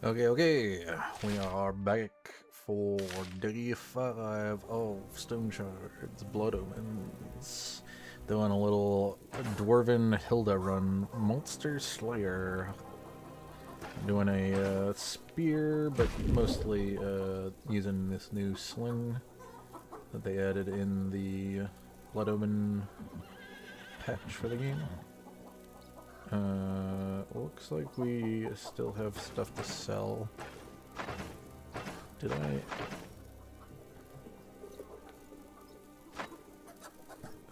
Okay, we are back for day 5 of Stone Shards Blood Omens. Doing a little Dwarven Hilda run, Monster Slayer. Doing a spear, but mostly using this new sling that they added in the Blood Omen patch for the game. Looks like we still have stuff to sell. Did I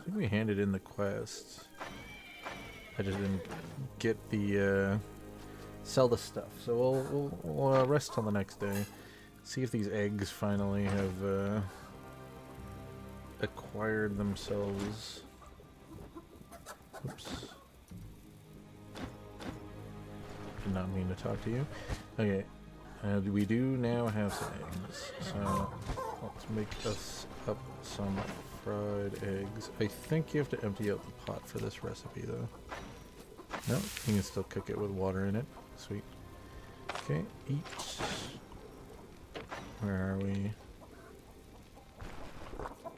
think we handed in the quest. I just didn't get the sell the stuff. So we'll rest till the next day. See if these eggs finally have acquired themselves. Oops. Did not mean to talk to you. Okay, we do now have some eggs, so let's make us up some fried eggs. I think you have to empty out the pot for this recipe, though. No, you can still cook it with water in it. Sweet. Okay, eat. Where are we?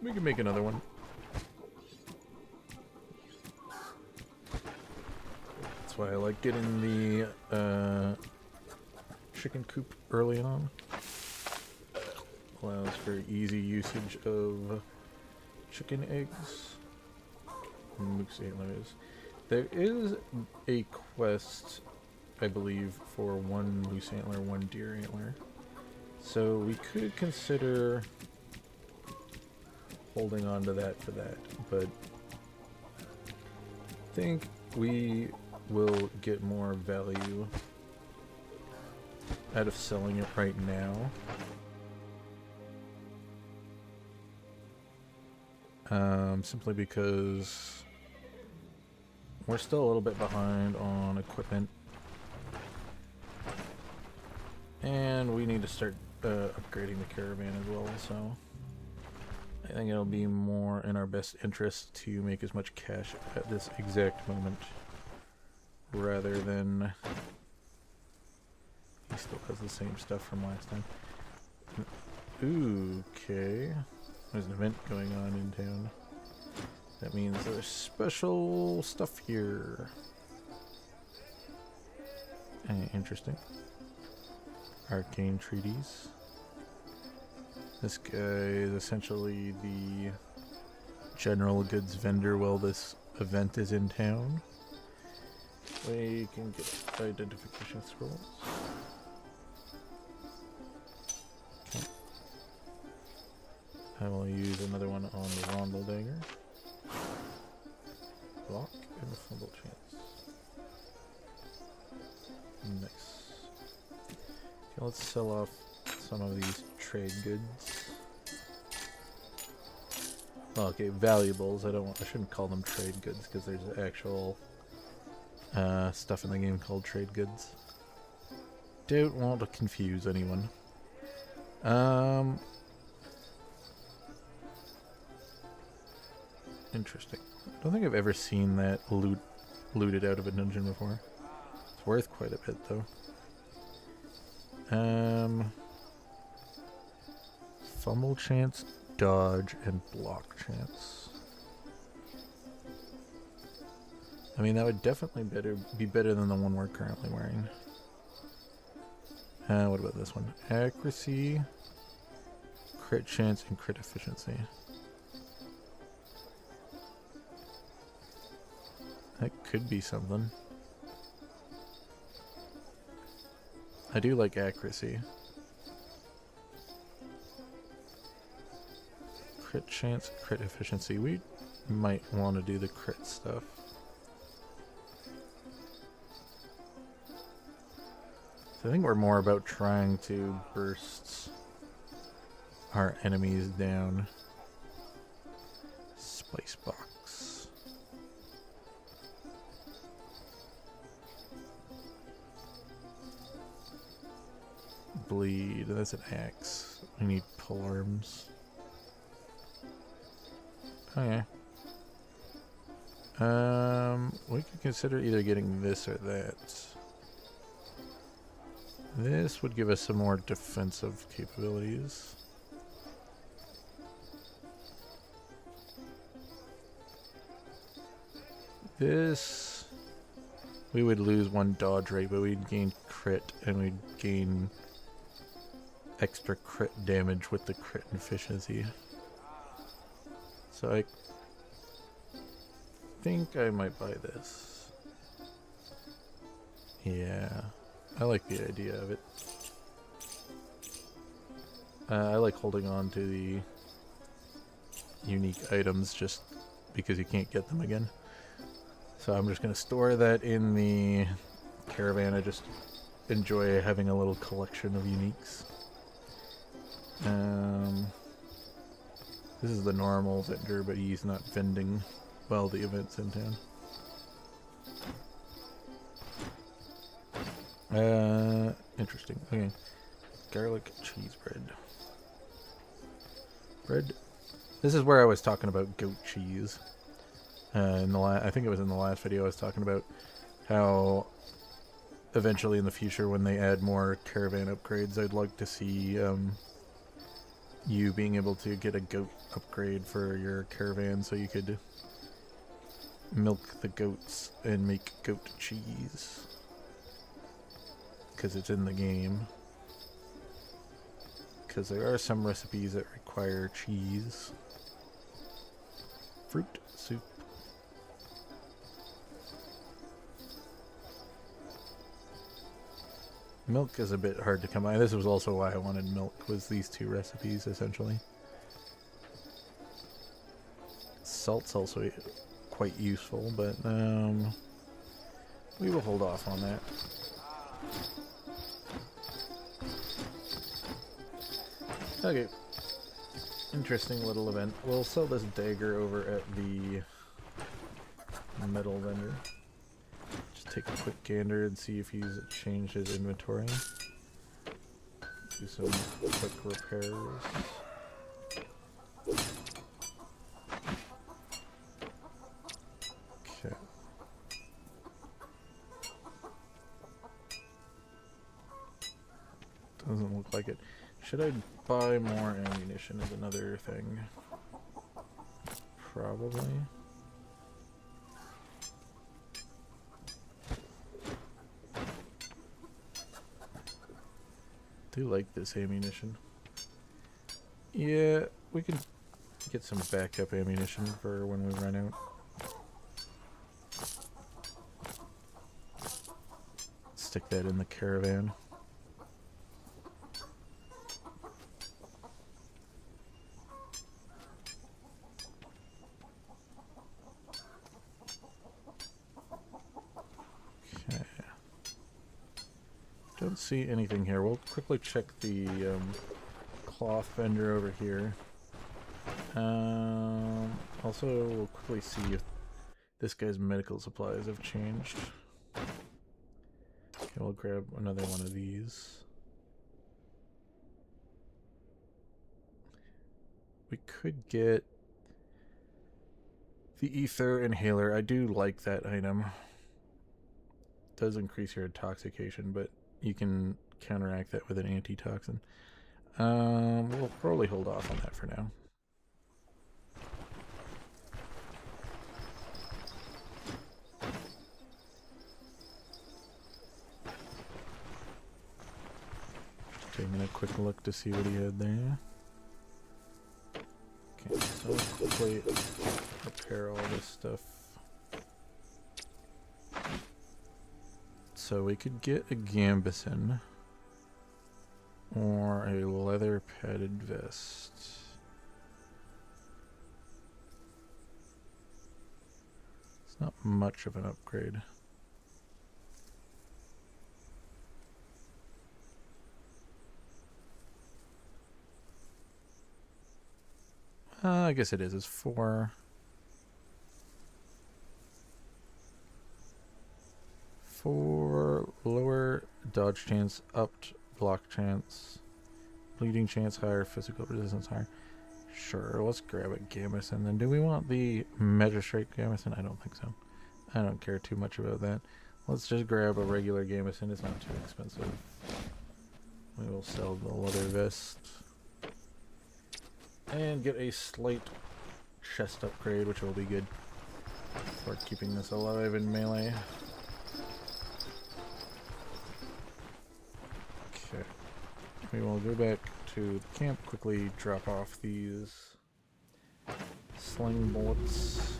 We can make another one. That's why I like getting the chicken coop early on. Allows for easy usage of chicken eggs. Moose antlers. There is a quest, I believe, for one moose antler, one deer antler. So we could consider holding on to that for that, but I think we will get more value out of selling it right now. Simply because we're still a little bit behind on equipment, and we need to start upgrading the caravan as well, so I think it'll be more in our best interest to make as much cash at this exact moment rather than he still has the same stuff from last time. Ooh, okay. There's an event going on in town. That means there's special stuff here. Interesting. Arcane treaties. This guy is essentially the general goods vendor while this event is in town. We can get identification scrolls. Okay. I will use another one on the Rondel Dagger. Block and a fumble chance. Nice. Okay, let's sell off some of these trade goods. Oh, okay, valuables. I shouldn't call them trade goods because there's actual stuff in the game called trade goods. Don't want to confuse anyone. Interesting. I don't think I've ever seen that looted out of a dungeon before. It's worth quite a bit, though. Fumble chance, dodge, and block chance. I mean, that would definitely be better than the one we're currently wearing. What about this one? Accuracy, crit chance, and crit efficiency. That could be something. I do like accuracy. Crit chance, crit efficiency. We might want to do the crit stuff. So I think we're more about trying to burst our enemies down. Spice box. Bleed. That's an axe. We need pole arms. Okay. We could consider either getting this or that. This would give us some more defensive capabilities. This, we would lose 1 dodge rate, but we'd gain crit, and we'd gain extra crit damage with the crit efficiency. So I think I might buy this. Yeah, I like the idea of it. I like holding on to the unique items just because you can't get them again. So I'm just going to store that in the caravan. I just enjoy having a little collection of uniques. This is the normal vendor, but he's not vending while the event's in town. Interesting. Okay. Garlic cheese bread. Bread. This is where I was talking about goat cheese. I think it was in the last video I was talking about how eventually in the future when they add more caravan upgrades, I'd like to see you being able to get a goat upgrade for your caravan so you could milk the goats and make goat cheese. Because it's in the game. Because there are some recipes that require cheese. Fruit soup. Milk is a bit hard to come by. This was also why I wanted milk, was these 2 recipes, essentially. Salt's also quite useful, but we will hold off on that. Okay. Interesting little event. We'll sell this dagger over at the metal vendor. Take a quick gander and see if he's changed his inventory. Do some quick repairs. Okay. Doesn't look like it. Should I buy more ammunition is another thing. Probably. I do like this ammunition. Yeah, we can get some backup ammunition for when we run out. Stick that in the caravan. Don't see anything here. We'll quickly check the cloth vendor over here. Also, we'll quickly see if this guy's medical supplies have changed. Okay, we'll grab another one of these. We could get the ether inhaler. I do like that item. It does increase your intoxication, but you can counteract that with an antitoxin. We'll probably hold off on that for now. Just taking a quick look to see what he had there. Okay, so let's quickly repair all this stuff. So we could get a gambeson or a leather padded vest. It's not much of an upgrade. I guess it is. It's 4. 4 lower dodge chance, upped block chance, bleeding chance higher, physical resistance higher. Sure, let's grab a gambeson then. Do we want the magistrate gambeson? I don't think so. I don't care too much about that. Let's just grab a regular gambeson. It's not too expensive. We will sell the leather vest. And get a slight chest upgrade, which will be good for keeping this alive in melee. Okay. We will go back to the camp, quickly drop off these sling bullets.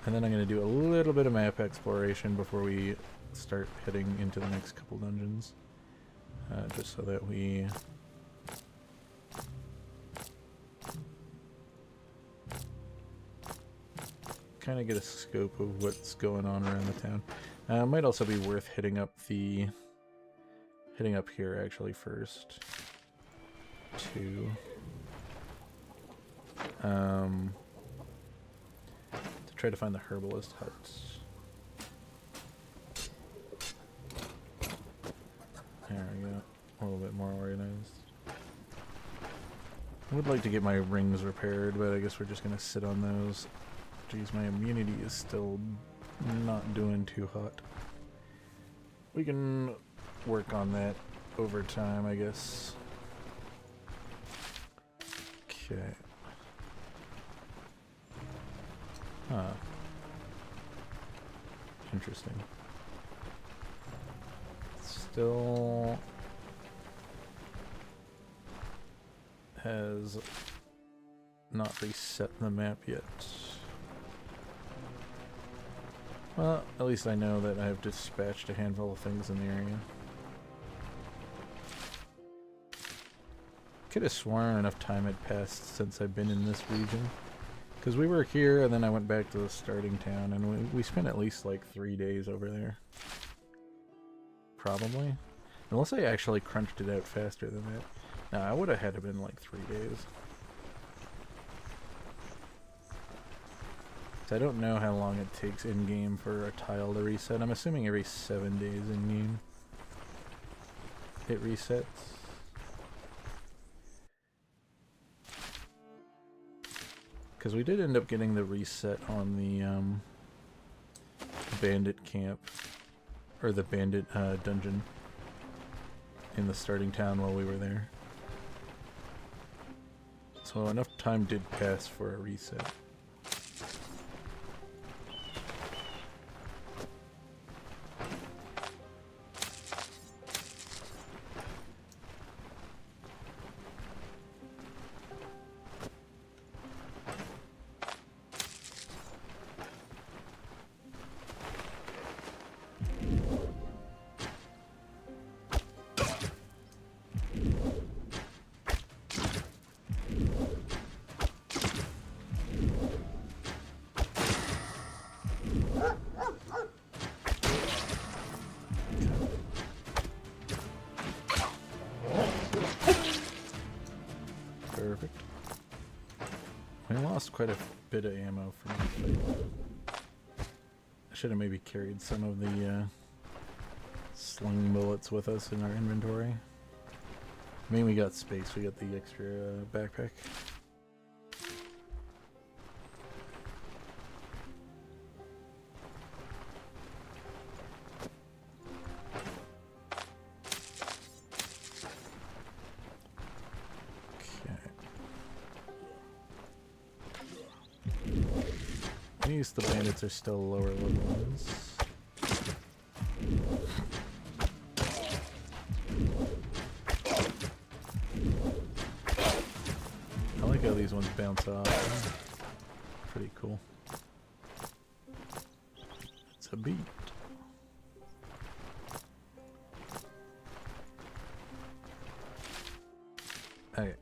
And then I'm going to do a little bit of map exploration before we start heading into the next couple dungeons. Just so that we kind of get a scope of what's going on around the town. Might also be worth hitting up here actually first to try to find the herbalist huts. There we go. A little bit more organized. I would like to get my rings repaired, but I guess we're just gonna sit on those. Geez, my immunity is still not doing too hot. We can work on that over time, I guess. Okay. Huh. Interesting. Still has not reset the map yet. Well, at least I know that I have dispatched a handful of things in the area. Could have sworn enough time had passed since I've been in this region. Because we were here and then I went back to the starting town and we spent at least like 3 days over there. Probably. Unless I actually crunched it out faster than that. No, I would have had to been like 3 days. So I don't know how long it takes in-game for a tile to reset. I'm assuming every 7 days in-game it resets. Because we did end up getting the reset on the bandit camp, or the bandit dungeon in the starting town while we were there. So enough time did pass for a reset. Perfect. We lost quite a bit of ammo from the fight. I should have maybe carried some of the sling bullets with us in our inventory. I mean, we got space. We got the extra backpack. The bandits are still lower level ones. I like how these ones bounce off. Pretty cool. It's a beat. Okay.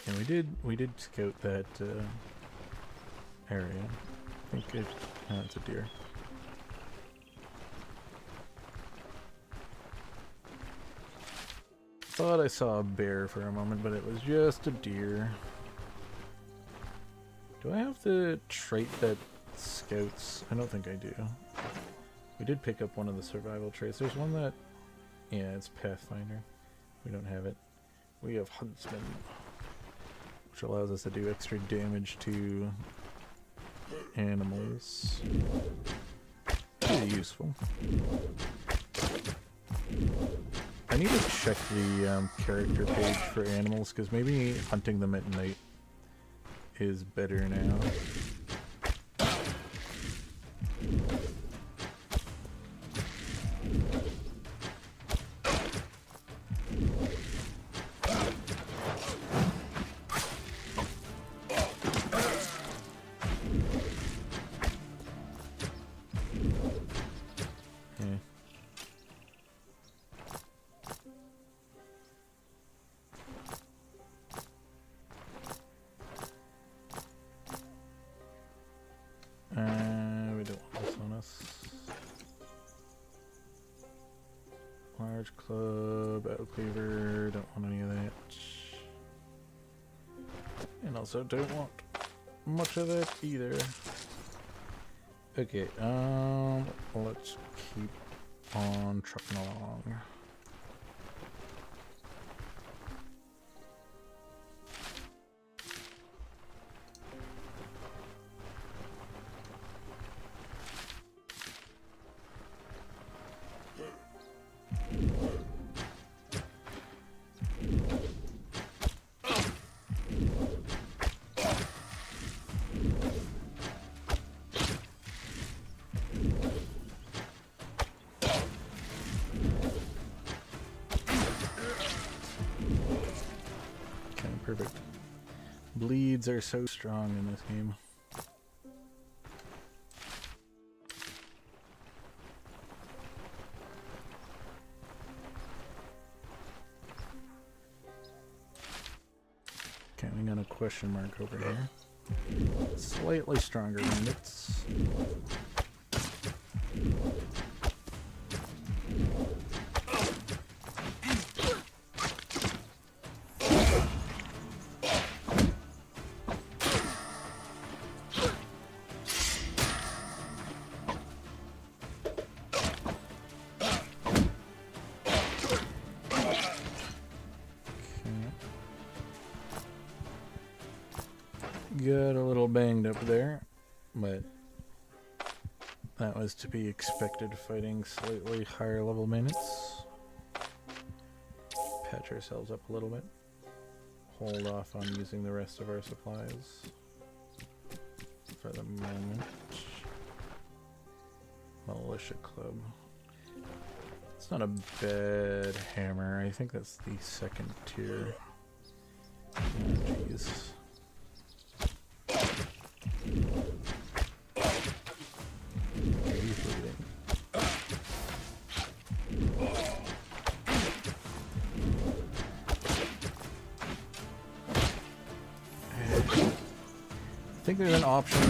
And we did scout that area. I think it's a deer. Thought I saw a bear for a moment, but it was just a deer. Do I have the trait that scouts? I don't think I do. We did pick up one of the survival traits. There's one that, yeah, it's Pathfinder. We don't have it. We have Huntsman. which allows us to do extra damage to animals. Pretty useful. I need to check the character page for animals, because maybe hunting them at night is better now. We don't want this on us. Large club, out cleaver, don't want any of that. And also don't want much of that either. Okay, let's keep on trucking along. Perfect. Bleeds are so strong in this game. Counting on a question mark over here. Slightly stronger bandits. Got a little banged up there, but that was to be expected fighting slightly higher level bandits. Patch ourselves up a little bit. Hold off on using the rest of our supplies for the moment. Militia club. It's not a bad hammer. I think that's the second tier. Oh, jeez. I think there's an option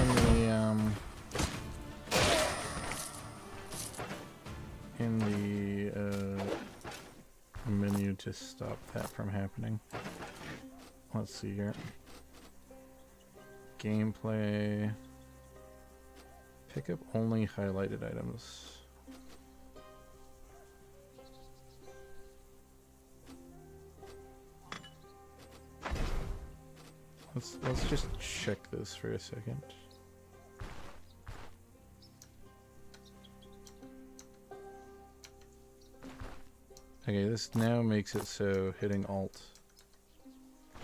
in the menu to stop that from happening. Let's see here. Gameplay. Pick up only highlighted items. Let's just check this for a second. Okay, this now makes it so hitting Alt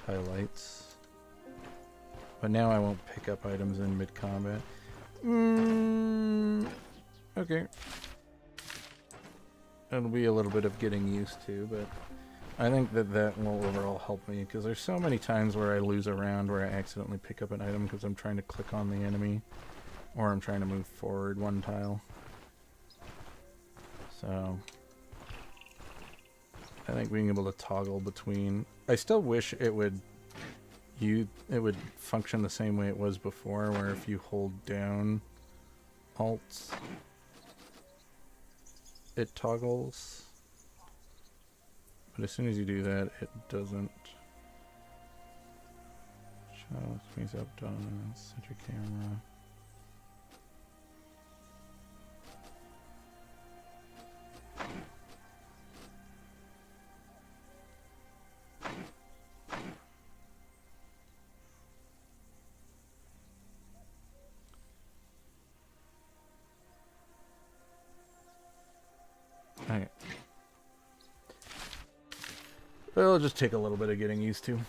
highlights. But now I won't pick up items in mid-combat. Okay. It'll be a little bit of getting used to, but I think that will overall help me, because there's so many times where I lose a round where I accidentally pick up an item because I'm trying to click on the enemy, or I'm trying to move forward one tile. So I think being able to toggle between... I still wish it would function the same way it was before, where if you hold down Alt, it toggles. But as soon as you do that, it doesn't. Show screens up, dominance, set your camera. It'll just take a little bit of getting used to.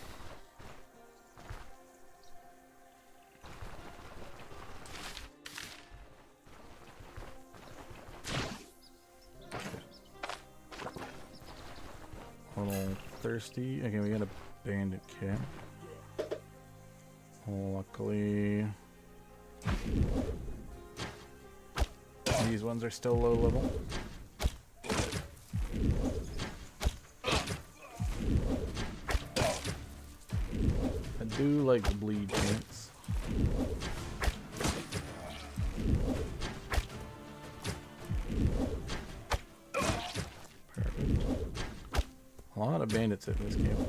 A little thirsty. Okay, we got a bandit camp. Luckily, these ones are still low level. I do like the bleed chance. Perfect. A lot of bandits in this camp.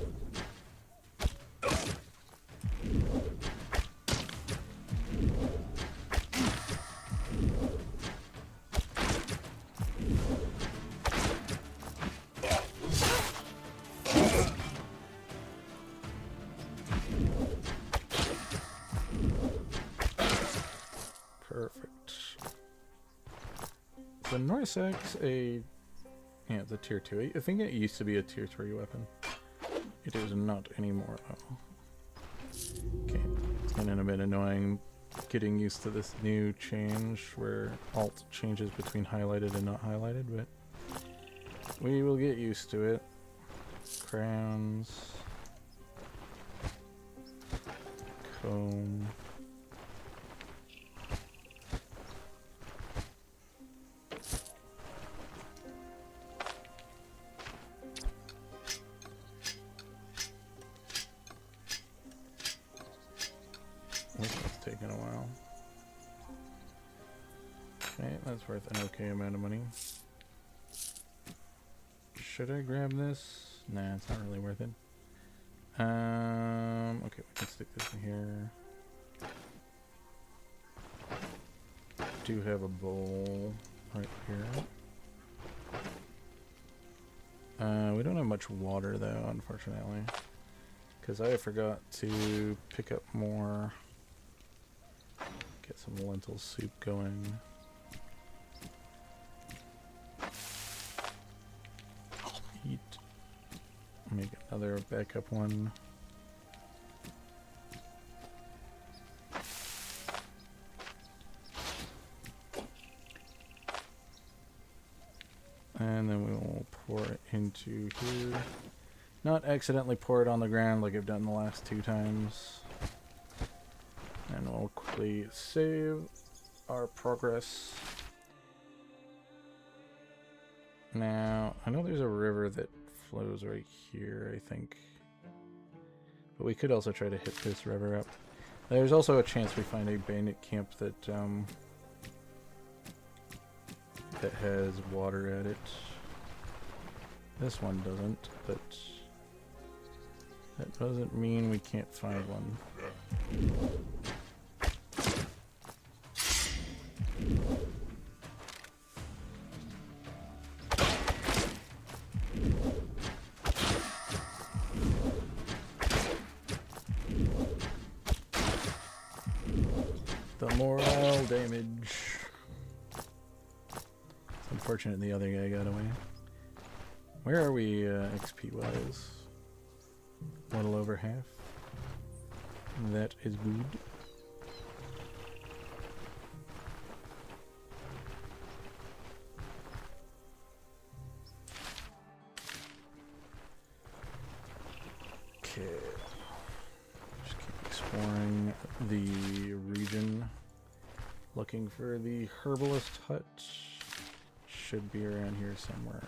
The Norsac's it's a tier 2. I think it used to be a tier 3 weapon. It is not anymore though. Okay, it's getting a bit annoying getting used to this new change where alt changes between highlighted and not highlighted, but we will get used to it. Crowns. Comb. Taking a while. Okay, that's worth an okay amount of money. Should I grab this? Nah, it's not really worth it. Okay, we can stick this in here. Do have a bowl right here. We don't have much water though, unfortunately, because I forgot to pick up more. Get some lentil soup going. Eat. Make another backup one. And then we will pour it into here. Not accidentally pour it on the ground like I've done the last 2 times. And we'll quickly save our progress. Now, I know there's a river that flows right here, I think. But we could also try to hit this river up. There's also a chance we find a bandit camp that that has water at it. This one doesn't, but that doesn't mean we can't find one. The morale damage. It's unfortunate the other guy got away. Where are we XP wise? A little over half. That is good. Okay. Just keep exploring the region. Looking for the herbalist hut. Should be around here somewhere.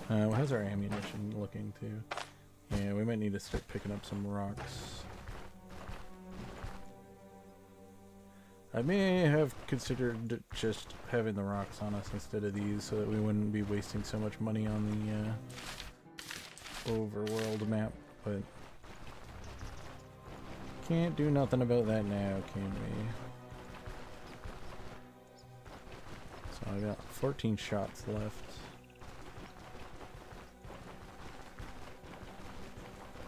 How's our ammunition looking too? Yeah, we might need to start picking up some rocks. I may have considered just having the rocks on us instead of these so that we wouldn't be wasting so much money on the overworld map, but can't do nothing about that now, can we? I got 14 shots left.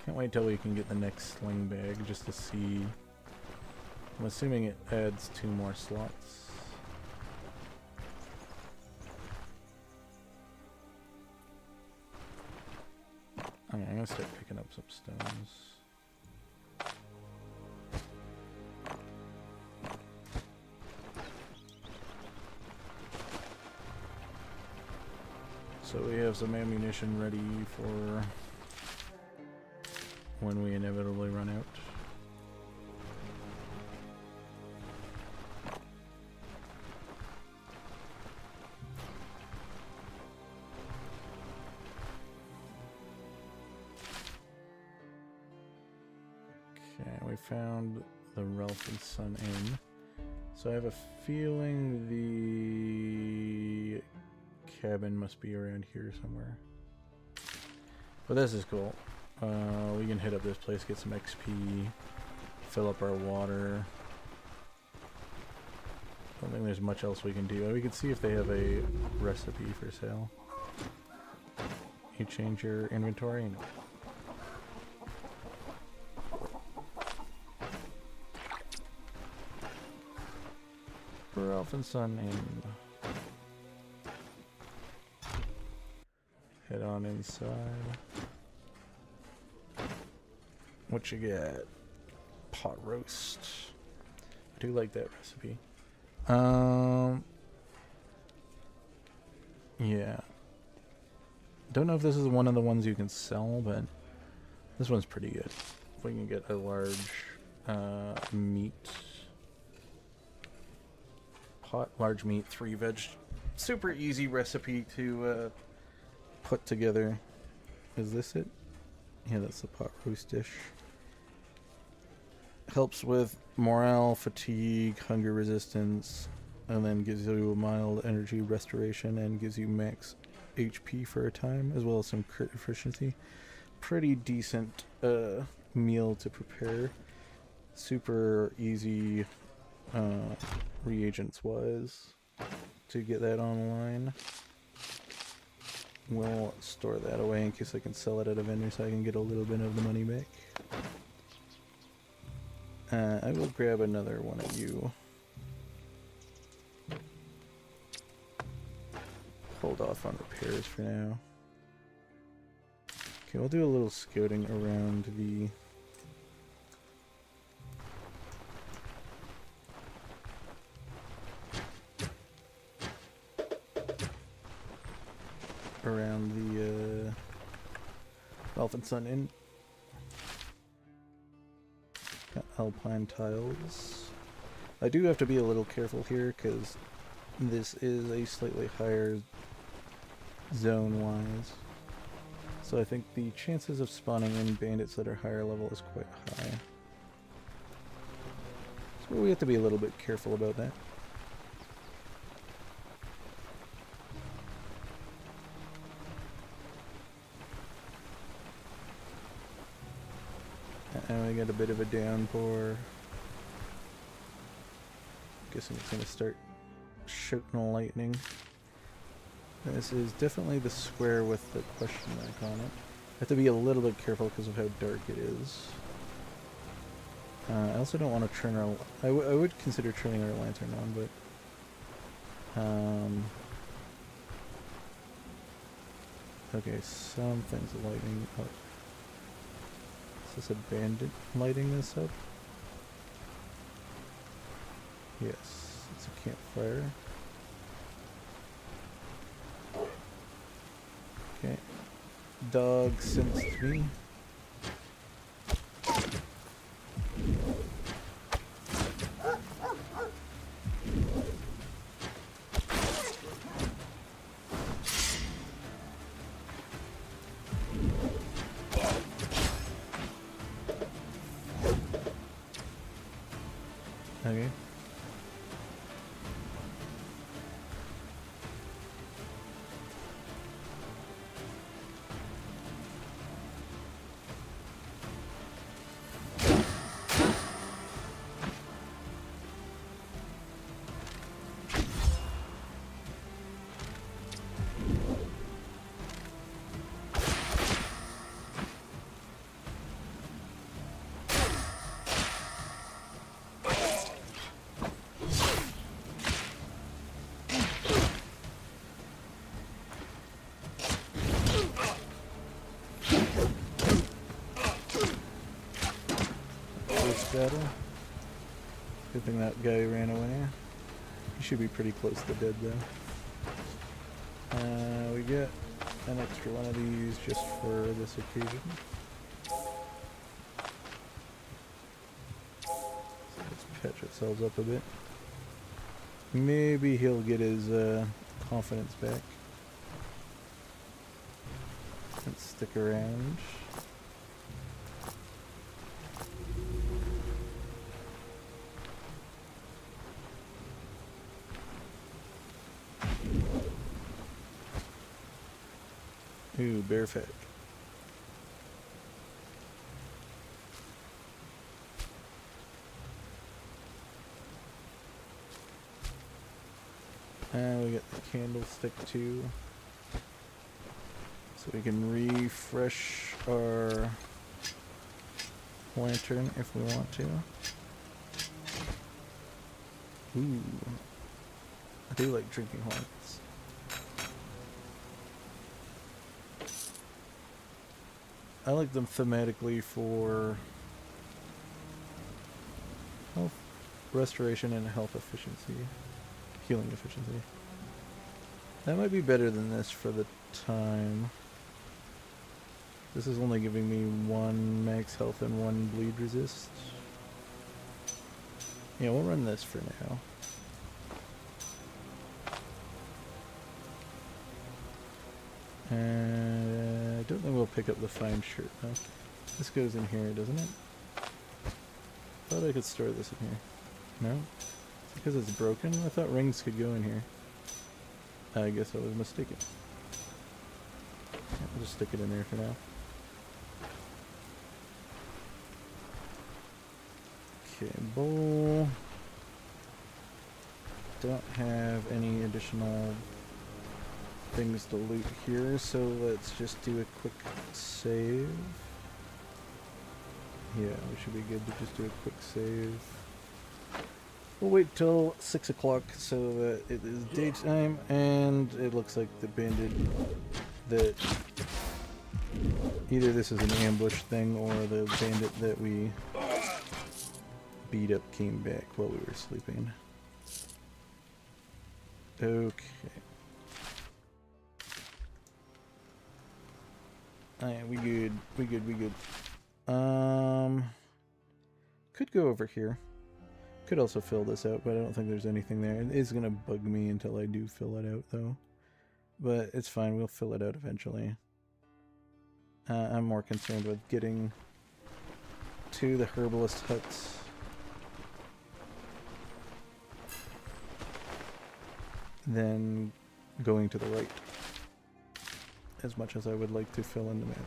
Can't wait till we can get the next sling bag just to see. I'm assuming it adds 2 more slots. Okay, I'm gonna start picking up some stones. So we have some ammunition ready for when we inevitably run out. Okay, we found the Ralph and Son Inn. So I have a feeling the cabin must be around here somewhere. But this is cool. We can hit up this place, get some XP, fill up our water. Don't think there's much else we can do. We can see if they have a recipe for sale. You change your inventory? No. Ralph and Son Inn. Head on inside. What you get? Pot roast. I do like that recipe. Yeah. Don't know if this is one of the ones you can sell, but this one's pretty good. If we can get a large meat. Pot, large meat, 3 veg. Super easy recipe to put together. Is this it? Yeah, that's the pot roast dish. Helps with morale, fatigue, hunger resistance, and then gives you a mild energy restoration and gives you max HP for a time, as well as some crit efficiency. Pretty decent meal to prepare. Super easy reagents wise to get that online. We'll store that away in case I can sell it at a vendor so I can get a little bit of the money back. I will grab another one of you. Hold off on repairs for now. Okay, we'll do a little scouting around the... Ralph and Son Inn. Got alpine tiles. I do have to be a little careful here because this is a slightly higher zone wise. So I think the chances of spawning in bandits that are higher level is quite high. So we have to be a little bit careful about that. And we got a bit of a downpour. Guessing it's gonna start shooting lightning. This is definitely the square with the question mark on it. I have to be a little bit careful because of how dark it is. I also don't want to turn our... I would consider turning our lantern on, but... okay, something's lighting up. Is this a bandit lighting this up? Yes, it's a campfire. Okay. Dog sensed me. Okay. battle. Good thing that guy ran away. He should be pretty close to dead though. We get an extra one of these just for this occasion. So let's patch ourselves up a bit. Maybe he'll get his confidence back. Let's stick around. Ooh, bear fag. And we get the candlestick too. So we can refresh our lantern if we want to. Ooh. I do like drinking horns. I like them thematically for health restoration and health efficiency. Healing efficiency. That might be better than this for the time. This is only giving me 1 max health and 1 bleed resist. Yeah, we'll run this for now. And I don't think we'll pick up the fine shirt though. This goes in here, doesn't it? Thought I could store this in here. No? It's because it's broken? I thought rings could go in here. I guess I was mistaken. I'll just stick it in there for now. Okay, bowl. Don't have any additional things to loot here, so let's just do a quick save. Yeah, we should be good to just do a quick save. We'll wait till 6 o'clock so that it is daytime, and it looks like the bandit that either this is an ambush thing or the bandit that we beat up came back while we were sleeping. Okay. Alright, we good. We good. Could go over here. Could also fill this out, but I don't think there's anything there. It is gonna bug me until I do fill it out, though. But it's fine, we'll fill it out eventually. I'm more concerned with getting to the herbalist huts. Than going to the right. As much as I would like to fill in the map.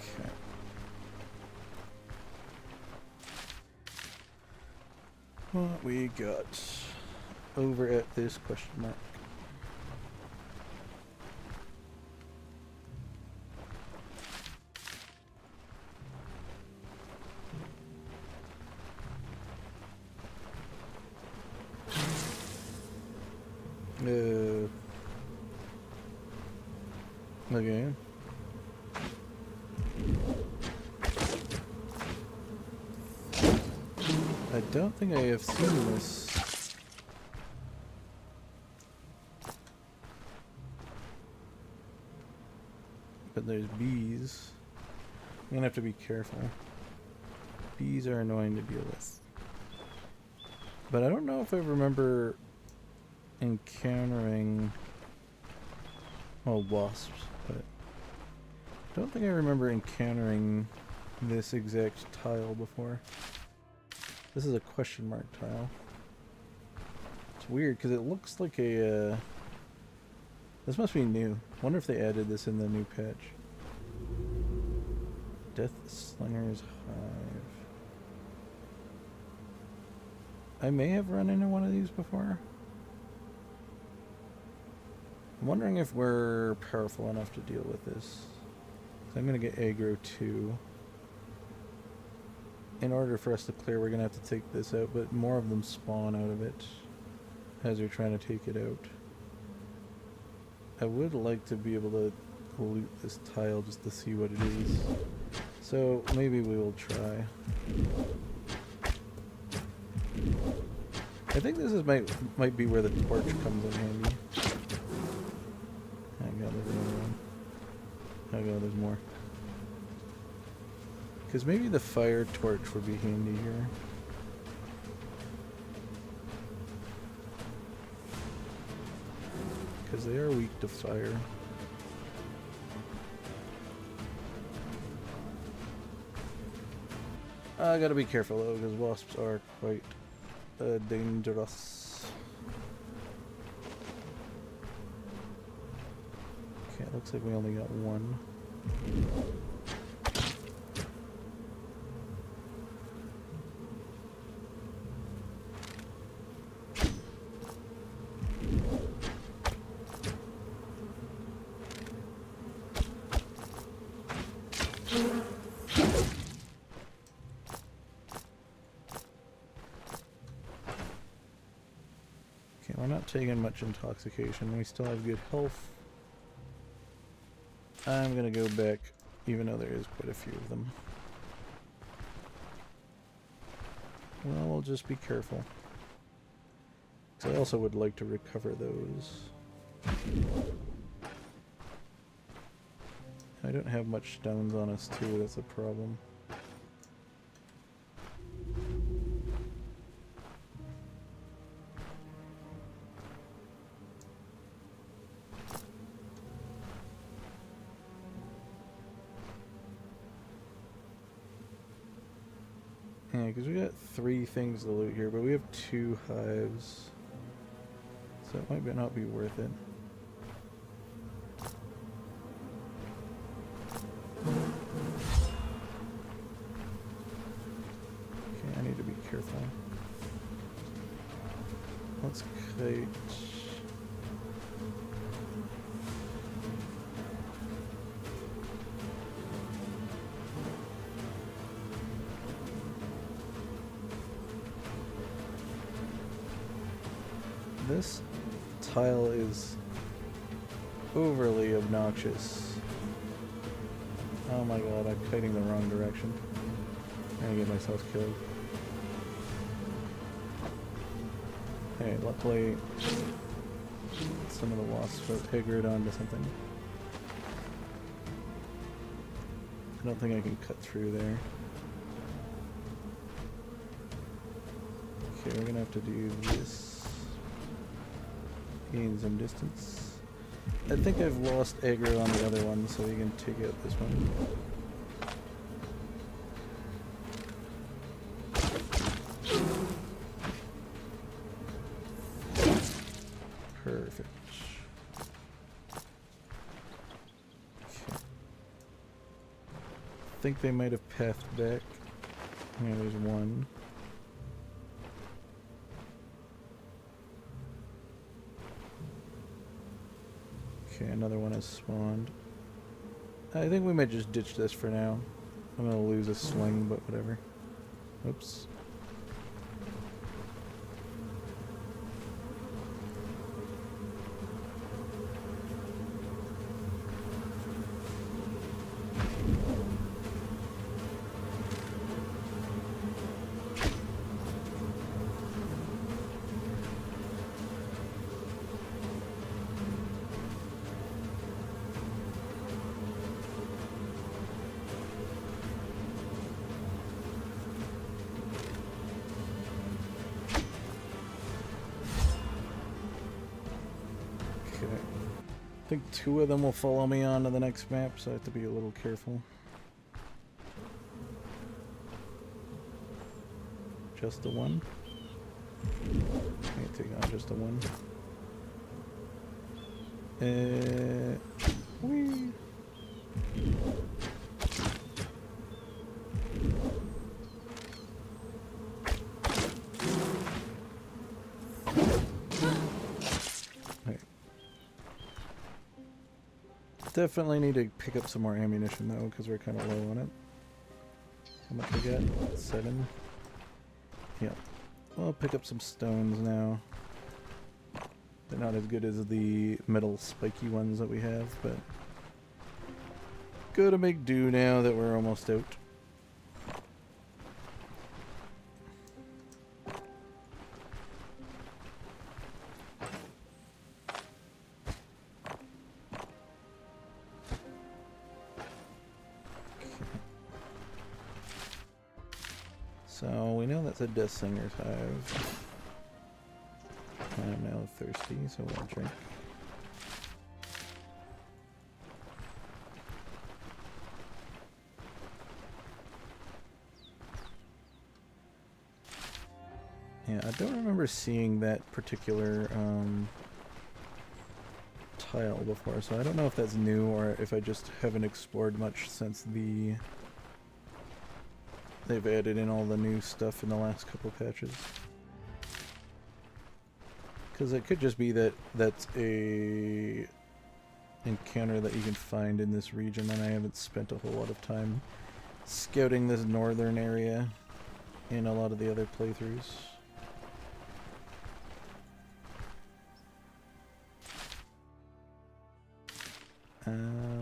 Okay. What we got over at this question mark? Okay. I don't think I have seen this. But there's bees. I'm gonna have to be careful. Bees are annoying to deal with. But I don't know if I remember encountering wasps, but I don't think I remember encountering this exact tile before. This is a question mark tile. It's weird because it looks like a this must be new. Wonder if they added this in the new patch. Death Slinger's Hive. I may have run into one of these before. I'm wondering if we're powerful enough to deal with this. So I'm gonna get aggro too. in order for us to clear, we're gonna have to take this out, but more of them spawn out of it as you're trying to take it out. I would like to be able to loot this tile just to see what it is. So maybe we will try. I think this is might be where the torch comes in handy. Hang on, there's another one. Hang on, there's more. Because maybe the fire torch would be handy here. Because they are weak to fire. I gotta be careful though, because wasps are quite dangerous. Okay, it looks like we only got one. We're not taking much intoxication. We still have good health. I'm gonna go back, even though there is quite a few of them. Well, we'll just be careful. I also would like to recover those. I don't have much stones on us too, that's a problem. Yeah, because we got 3 things to loot here, but we have 2 hives. So it might not be worth it. Okay, I need to be careful. Let's kite. This tile is overly obnoxious. Oh my god, I'm kiting the wrong direction. I'm gonna get myself killed. Hey, luckily some of the wasps are piggered onto something. I don't think I can cut through there. Okay, we're gonna have to do this. Gain some distance. I think I've lost aggro on the other one, so we can take out this one. Perfect. Okay. I think they might have pathed back. Yeah, there's one. Okay, another one has spawned. I think we might just ditch this for now. I'm gonna lose a swing, but whatever. Oops. I think 2 of them will follow me on to the next map, so I have to be a little careful. Just the one? Can't take on just the one. Whee! Definitely need to pick up some more ammunition though, because we're kind of low on it. How much we got? 7? Yep. I'll pick up some stones now. They're not as good as the metal spiky ones that we have, but gotta make do now that we're almost out. So we know that's a Death Singer's hive. I'm now thirsty, so we'll drink. Yeah, I don't remember seeing that particular tile before, so I don't know if that's new or if I just haven't explored much since they've added in all the new stuff in the last couple patches. Because it could just be that that's a encounter that you can find in this region, and I haven't spent a whole lot of time scouting this northern area in a lot of the other playthroughs.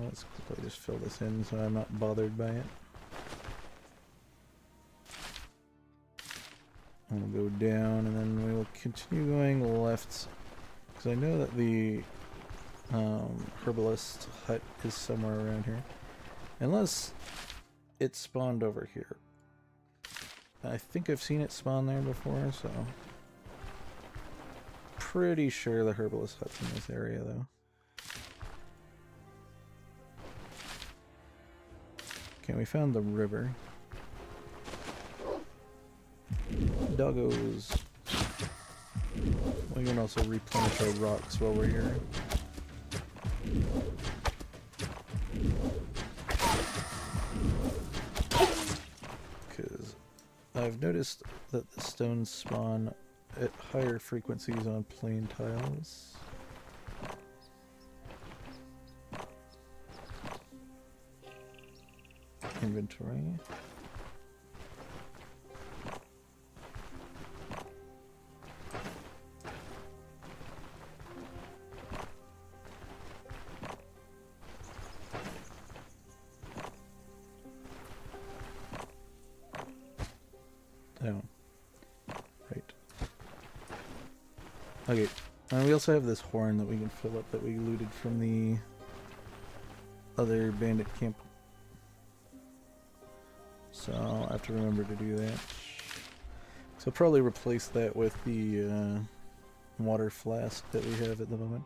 Let's quickly just fill this in so I'm not bothered by it. We'll go down and then we will continue going left, because I know that the herbalist hut is somewhere around here. Unless it spawned over here. I think I've seen it spawn there before, so pretty sure the herbalist hut's in this area though. Okay, we found the river. Doggos. We can also replenish our rocks while we're here. Because I've noticed that the stones spawn at higher frequencies on plain tiles. Inventory. Oh. Right. Okay. And we also have this horn that we can fill up that we looted from the other bandit camp. So I'll have to remember to do that. So I'll probably replace that with the water flask that we have at the moment.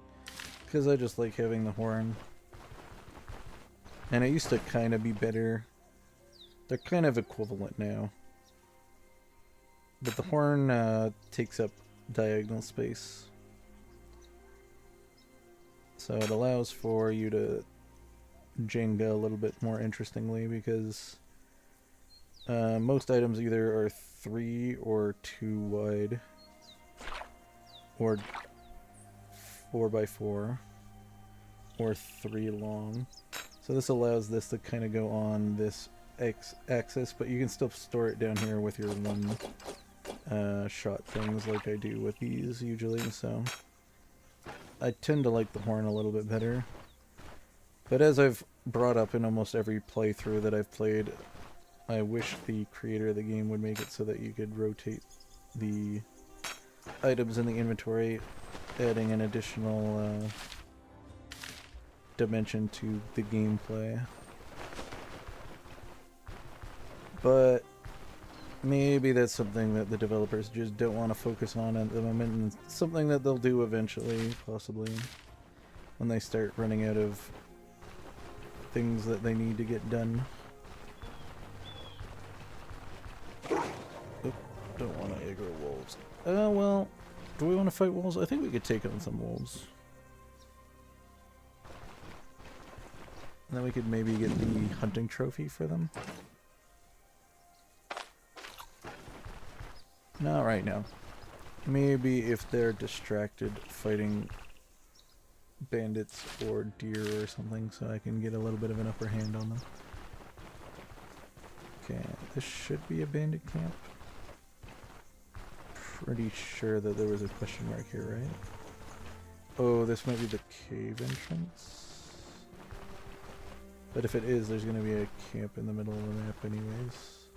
Because I just like having the horn. And it used to kind of be better. They're kind of equivalent now. But the horn takes up diagonal space. So it allows for you to Jenga a little bit more interestingly, because most items either are 3 or 2 wide, or 4 by 4, or 3 long. So this allows this to kind of go on this X-axis, but you can still store it down here with your one shot things like I do with these usually, so I tend to like the horn a little bit better. But as I've brought up in almost every playthrough that I've played, I wish the creator of the game would make it so that you could rotate the items in the inventory, adding an additional dimension to the gameplay. But maybe that's something that the developers just don't want to focus on at the moment, and something that they'll do eventually, possibly, when they start running out of things that they need to get done. Oop, don't want to aggro wolves. Well, do we want to fight wolves? I think we could take on some wolves. And then we could maybe get the hunting trophy for them. Not right now. Maybe if they're distracted fighting bandits or deer or something, so I can get a little bit of an upper hand on them. Okay, this should be a bandit camp. Pretty sure that there was a question mark here, right? Oh, this might be the cave entrance. But if it is, there's going to be a camp in the middle of the map anyways.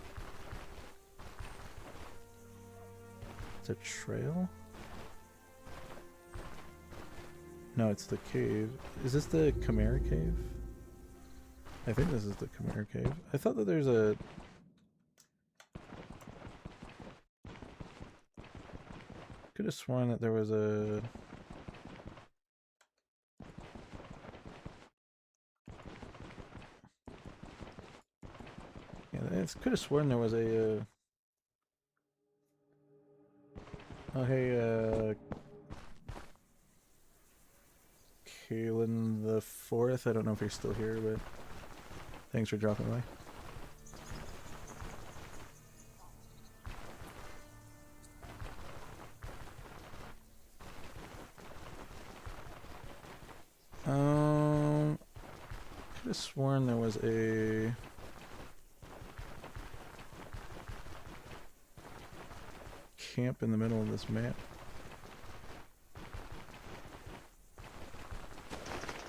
It's a trail? No, it's the cave. Is this the Chimera Cave? I think this is the Chimera Cave. I thought that there's a... Could have sworn that there was a... Yeah, I could have sworn there was a... Oh, hey, Kalen the Fourth. I don't know if you're still here, but thanks for dropping by. Could have sworn there was a camp in the middle of this map.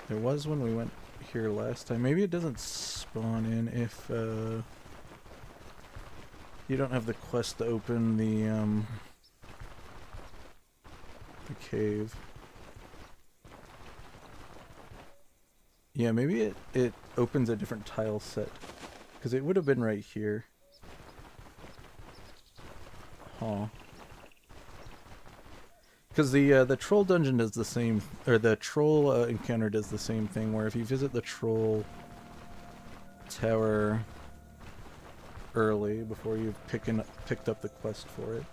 There was when we went here last time. Maybe it doesn't spawn in if you don't have the quest to open the cave. Yeah, maybe it opens a different tile set. Because it would have been right here. Huh. Because the troll dungeon does the same, or the troll encounter does the same thing, where if you visit the troll tower early, before you've picked up the quest for it,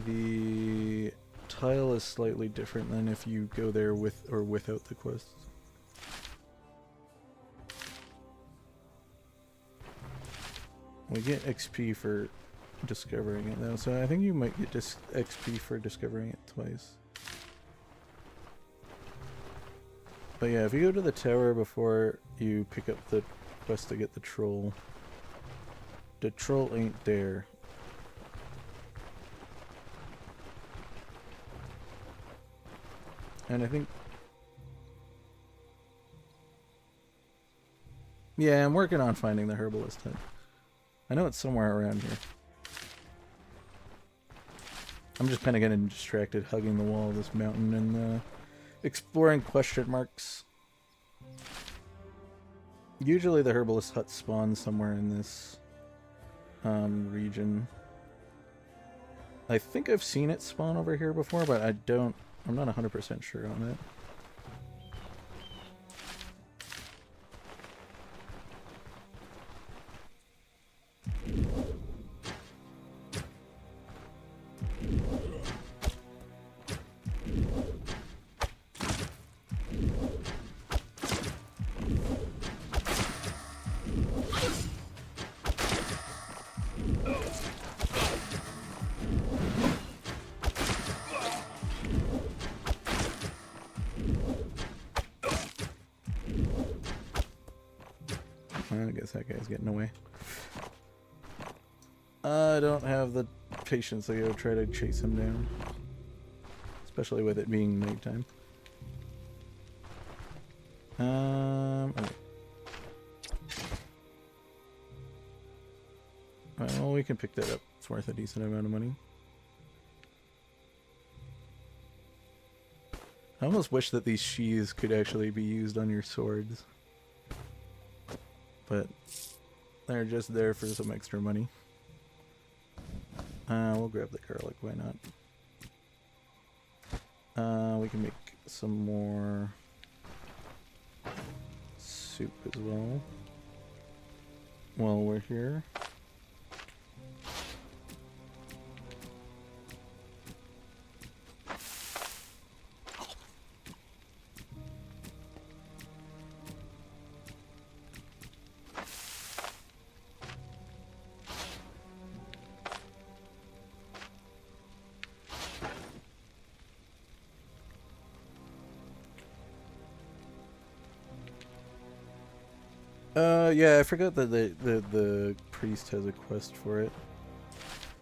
the tile is slightly different than if you go there with or without the quest. We get XP for discovering it though, so I think you might get XP for discovering it twice. But yeah, if you go to the tower before you pick up the quest to get the troll ain't there. And I think... Yeah, I'm working on finding the herbalist hut. I know it's somewhere around here. I'm just kind of getting distracted hugging the wall of this mountain and exploring question marks. Usually the herbalist hut spawns somewhere in this region. I think I've seen it spawn over here before, but I'm not 100% sure on it. I guess that guy's getting away. I don't have the patience to go try to chase him down. Especially with it being nighttime. Okay. Well, we can pick that up. It's worth a decent amount of money. I almost wish that these sheaths could actually be used on your swords. But they're just there for some extra money. We'll grab the garlic, why not? We can make some more soup as well while we're here. Yeah, I forgot that the priest has a quest for it.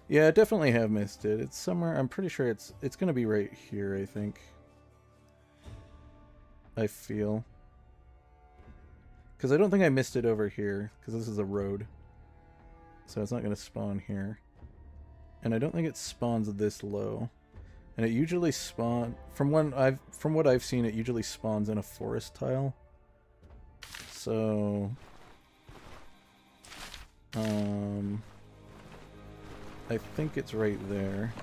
Yeah, I definitely have missed it. It's somewhere. I'm pretty sure it's gonna be right here. I think. I feel. Because I don't think I missed it over here. Because this is a road, so it's not gonna spawn here. And I don't think it spawns this low. And it usually from what I've seen, it usually spawns in a forest tile. So I think it's right there.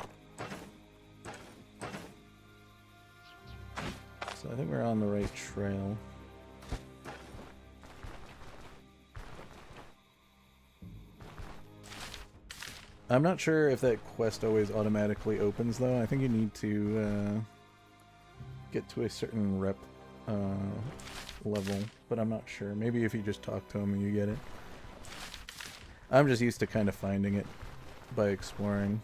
So I think we're on the right trail. I'm not sure if that quest always automatically opens, though. I think you need to get to a certain rep level, but I'm not sure. Maybe if you just talk to him and you get it. I'm just used to kind of finding it by exploring.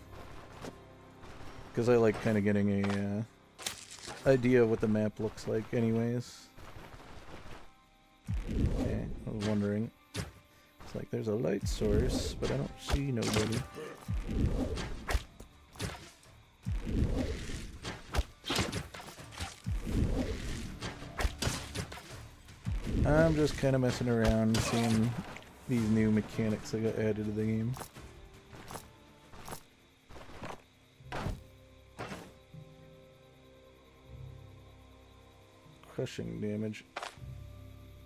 Because I like kind of getting a idea of what the map looks like anyways. Okay, I was wondering. It's like there's a light source, but I don't see nobody. I'm just kind of messing around, seeing these new mechanics that got added to the game. Crushing damage.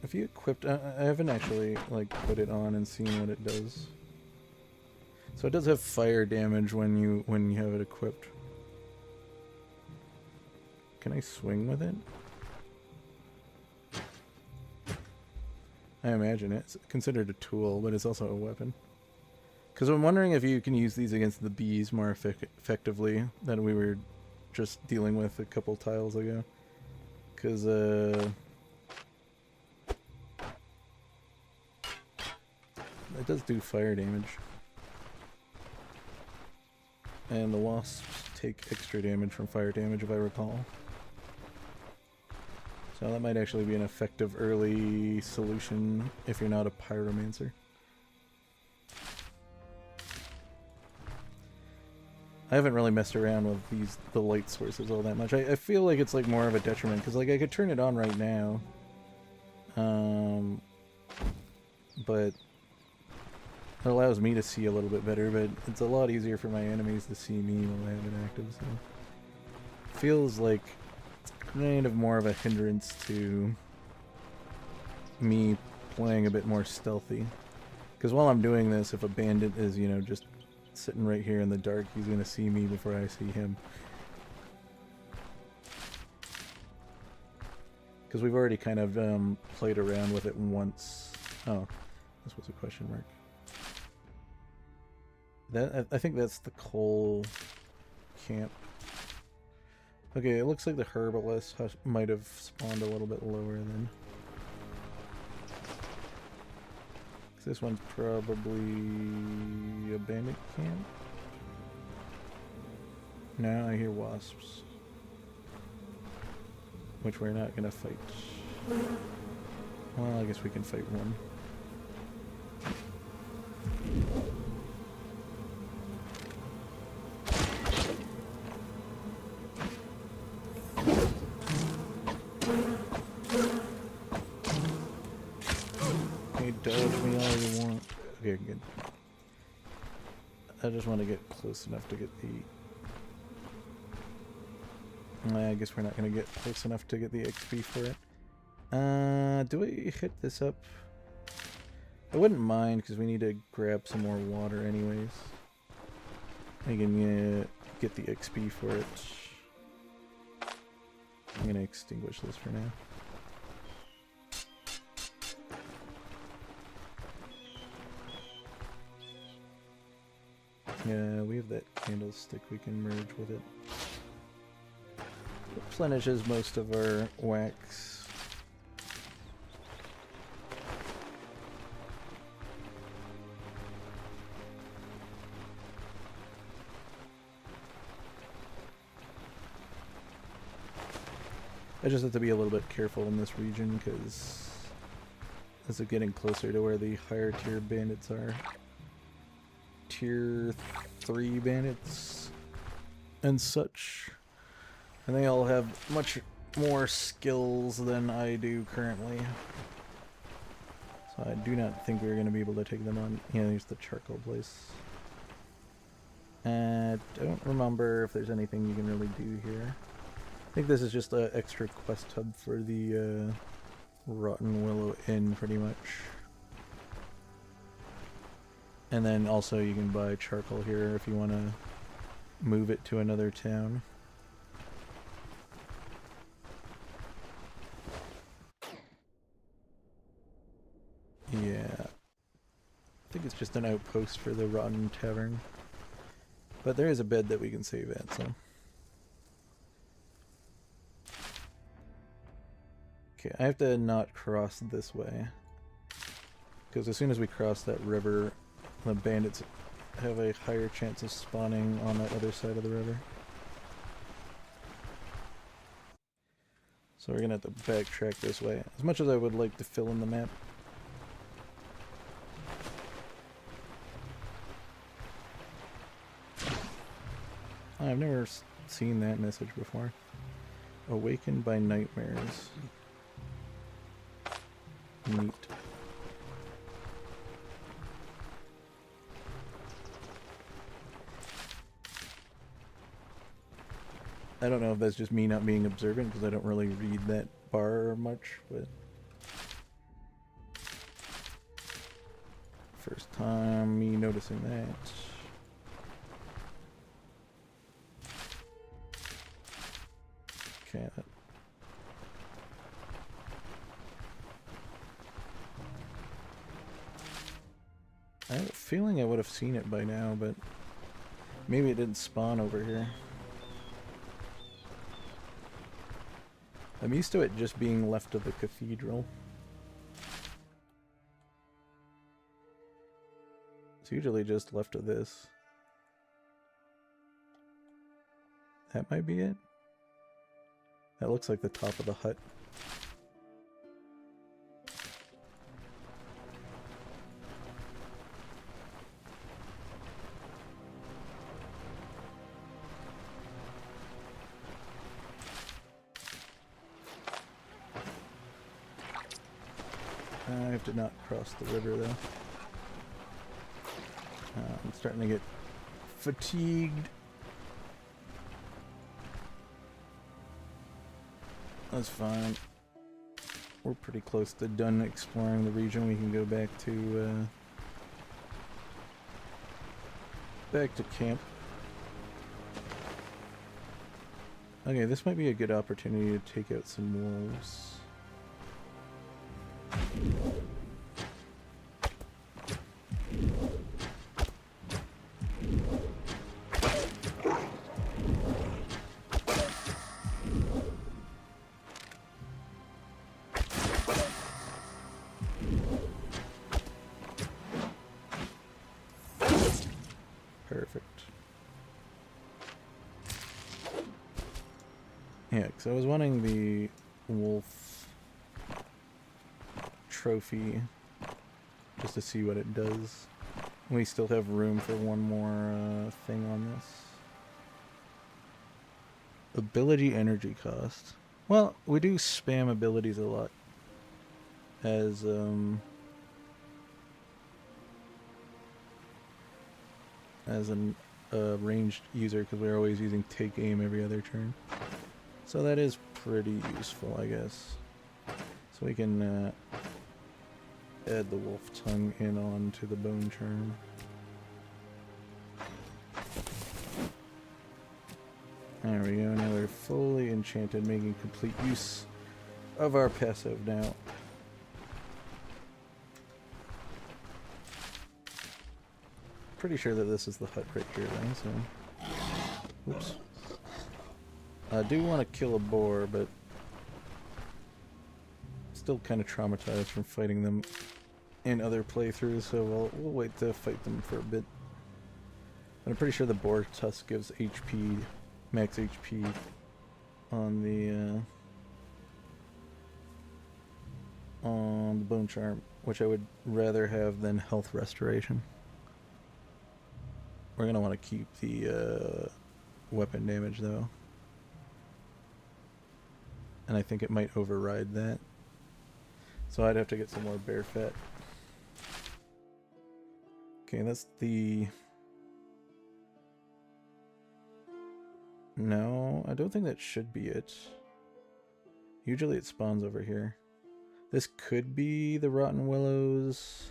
If you equipped, I haven't actually like put it on and seen what it does. So it does have fire damage when you have it equipped. Can I swing with it? I imagine it's considered a tool, but it's also a weapon. Because I'm wondering if you can use these against the bees more effectively than we were just dealing with a couple tiles ago. Because, it does do fire damage. And the wasps take extra damage from fire damage, if I recall. So that might actually be an effective early solution if you're not a pyromancer. I haven't really messed around with the light sources all that much. I feel like it's like more of a detriment because like I could turn it on right now, but it allows me to see a little bit better. But it's a lot easier for my enemies to see me while I have it active. So it feels like kind of more of a hindrance to me playing a bit more stealthy. Because while I'm doing this, if a bandit is, you know, just sitting right here in the dark, he's going to see me before I see him. Because we've already kind of played around with it once. Oh, this was a question mark. That I think that's the coal camp. Okay, it looks like the herbalist might have spawned a little bit lower then. This one's probably a bandit camp. Now I hear wasps, which we're not gonna fight. Well, I guess we can fight one. Dodge me all you want. Okay, good. I just want to get close enough to get the... I guess we're not going to get close enough to get the XP for it. Do we hit this up? I wouldn't mind because we need to grab some more water anyways. I can get the XP for it. I'm going to extinguish this for now. Yeah, we have that candlestick, we can merge with it. Replenishes most of our wax. I just have to be a little bit careful in this region because This is getting closer to where the higher tier bandits are. Tier 3 bandits and such. And they all have much more skills than I do currently. So I do not think we're going to be able to take them on. Yeah, there's the charcoal place. I don't remember if there's anything you can really do here. I think this is just an extra quest hub for the Rotten Willow Inn, pretty much. And then also you can buy charcoal here if you want to move it to another town. Yeah. I think it's just an outpost for the Rotten Tavern. But there is a bed that we can save at, so... Okay, I have to not cross this way. Because as soon as we cross that river, the bandits have a higher chance of spawning on that other side of the river. So we're gonna have to backtrack this way. As much as I would like to fill in the map. I've never seen that message before. Awakened by nightmares. Neat. I don't know if that's just me not being observant, because I don't really read that bar much, but... First time me noticing that. Okay. I have a feeling I would have seen it by now, but maybe it didn't spawn over here. I'm used to it just being left of the cathedral. It's usually just left of this. That might be it. That looks like the top of the hut. I have to not cross the river though. I'm starting to get fatigued. That's fine. We're pretty close to done exploring the region. We can go back to camp. Okay, this might be a good opportunity to take out some wolves. Yeah, because I was wanting the wolf trophy just to see what it does. We still have room for one more thing on this. Ability energy cost. Well, we do spam abilities a lot as a ranged user, because we're always using take aim every other turn. So that is pretty useful, I guess. So we can add the wolf tongue in on to the bone charm. There we go, now we're fully enchanted, making complete use of our passive now. Pretty sure that this is the hut right here though, so... Oops. I do want to kill a boar, but still kind of traumatized from fighting them in other playthroughs, so we'll wait to fight them for a bit. But I'm pretty sure the boar tusk gives HP, max HP on the on the Bone Charm, which I would rather have than Health Restoration. We're going to want to keep the weapon damage, though. And I think it might override that. So I'd have to get some more bear fat. Okay, that's the... No, I don't think that should be it. Usually it spawns over here. This could be the Rotten Willows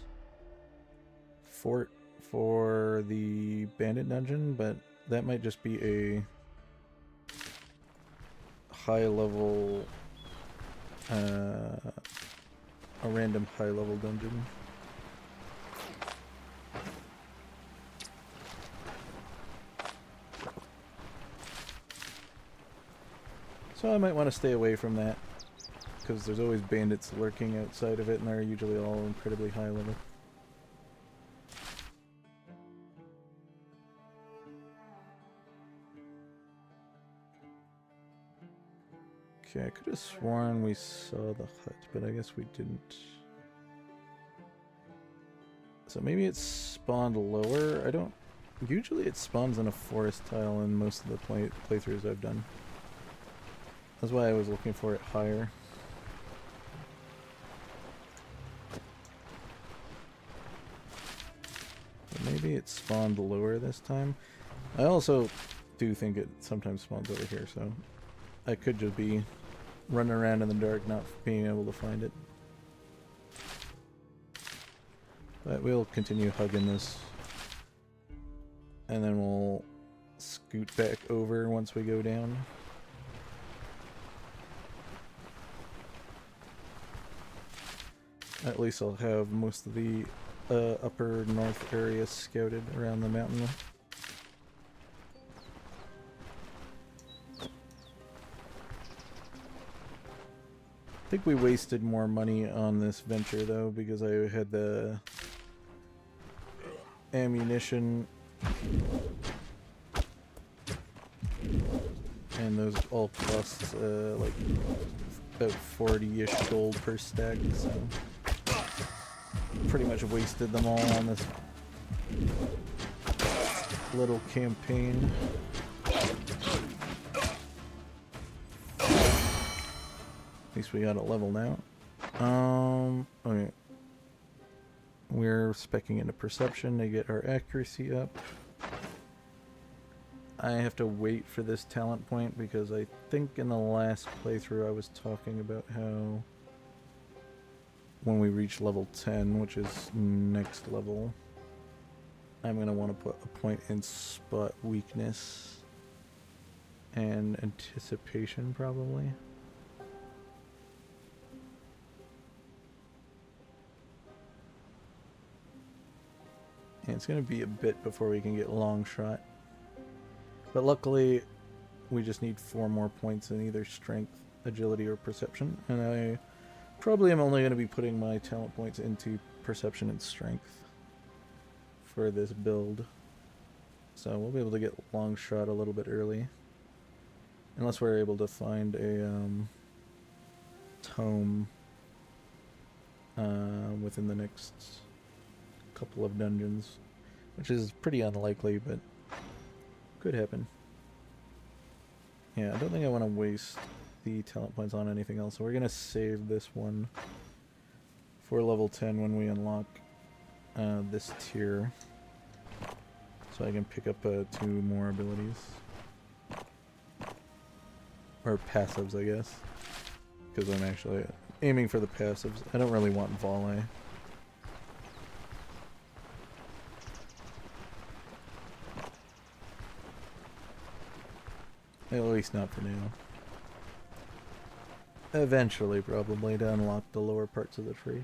fort for the bandit dungeon, but that might just be a high level, a random high level dungeon. So I might want to stay away from that, because there's always bandits lurking outside of it, and they're usually all incredibly high level. Okay, I could have sworn we saw the hut, but I guess we didn't. So maybe it spawned lower? I don't... Usually it spawns in a forest tile in most of the playthroughs I've done. That's why I was looking for it higher. But maybe it spawned lower this time. I also do think it sometimes spawns over here, so I could just be running around in the dark not being able to find it. But we'll continue hugging this. And then we'll scoot back over once we go down. At least I'll have most of the upper north area scouted around the mountain. I think we wasted more money on this venture though, because I had the ammunition and those all cost like about 40-ish gold per stack, so pretty much wasted them all on this little campaign. At least we got a level now. Okay. We're speccing into perception to get our accuracy up. I have to wait for this talent point because I think in the last playthrough I was talking about how when we reach level 10, which is next level, I'm going to want to put a point in spot weakness and anticipation probably. And it's going to be a bit before we can get long shot. But luckily, we just need 4 more points in either strength, agility, or perception. And I probably am only going to be putting my talent points into perception and strength for this build. So we'll be able to get long shot a little bit early. Unless we're able to find a tome within the next couple of dungeons. Which is pretty unlikely, but could happen. Yeah, I don't think I want to waste the talent points on anything else, so we're going to save this one for level 10 when we unlock this tier. So I can pick up 2 more abilities. Or passives, I guess. Because I'm actually aiming for the passives. I don't really want volley. At least not for now. Eventually, probably, to unlock the lower parts of the tree.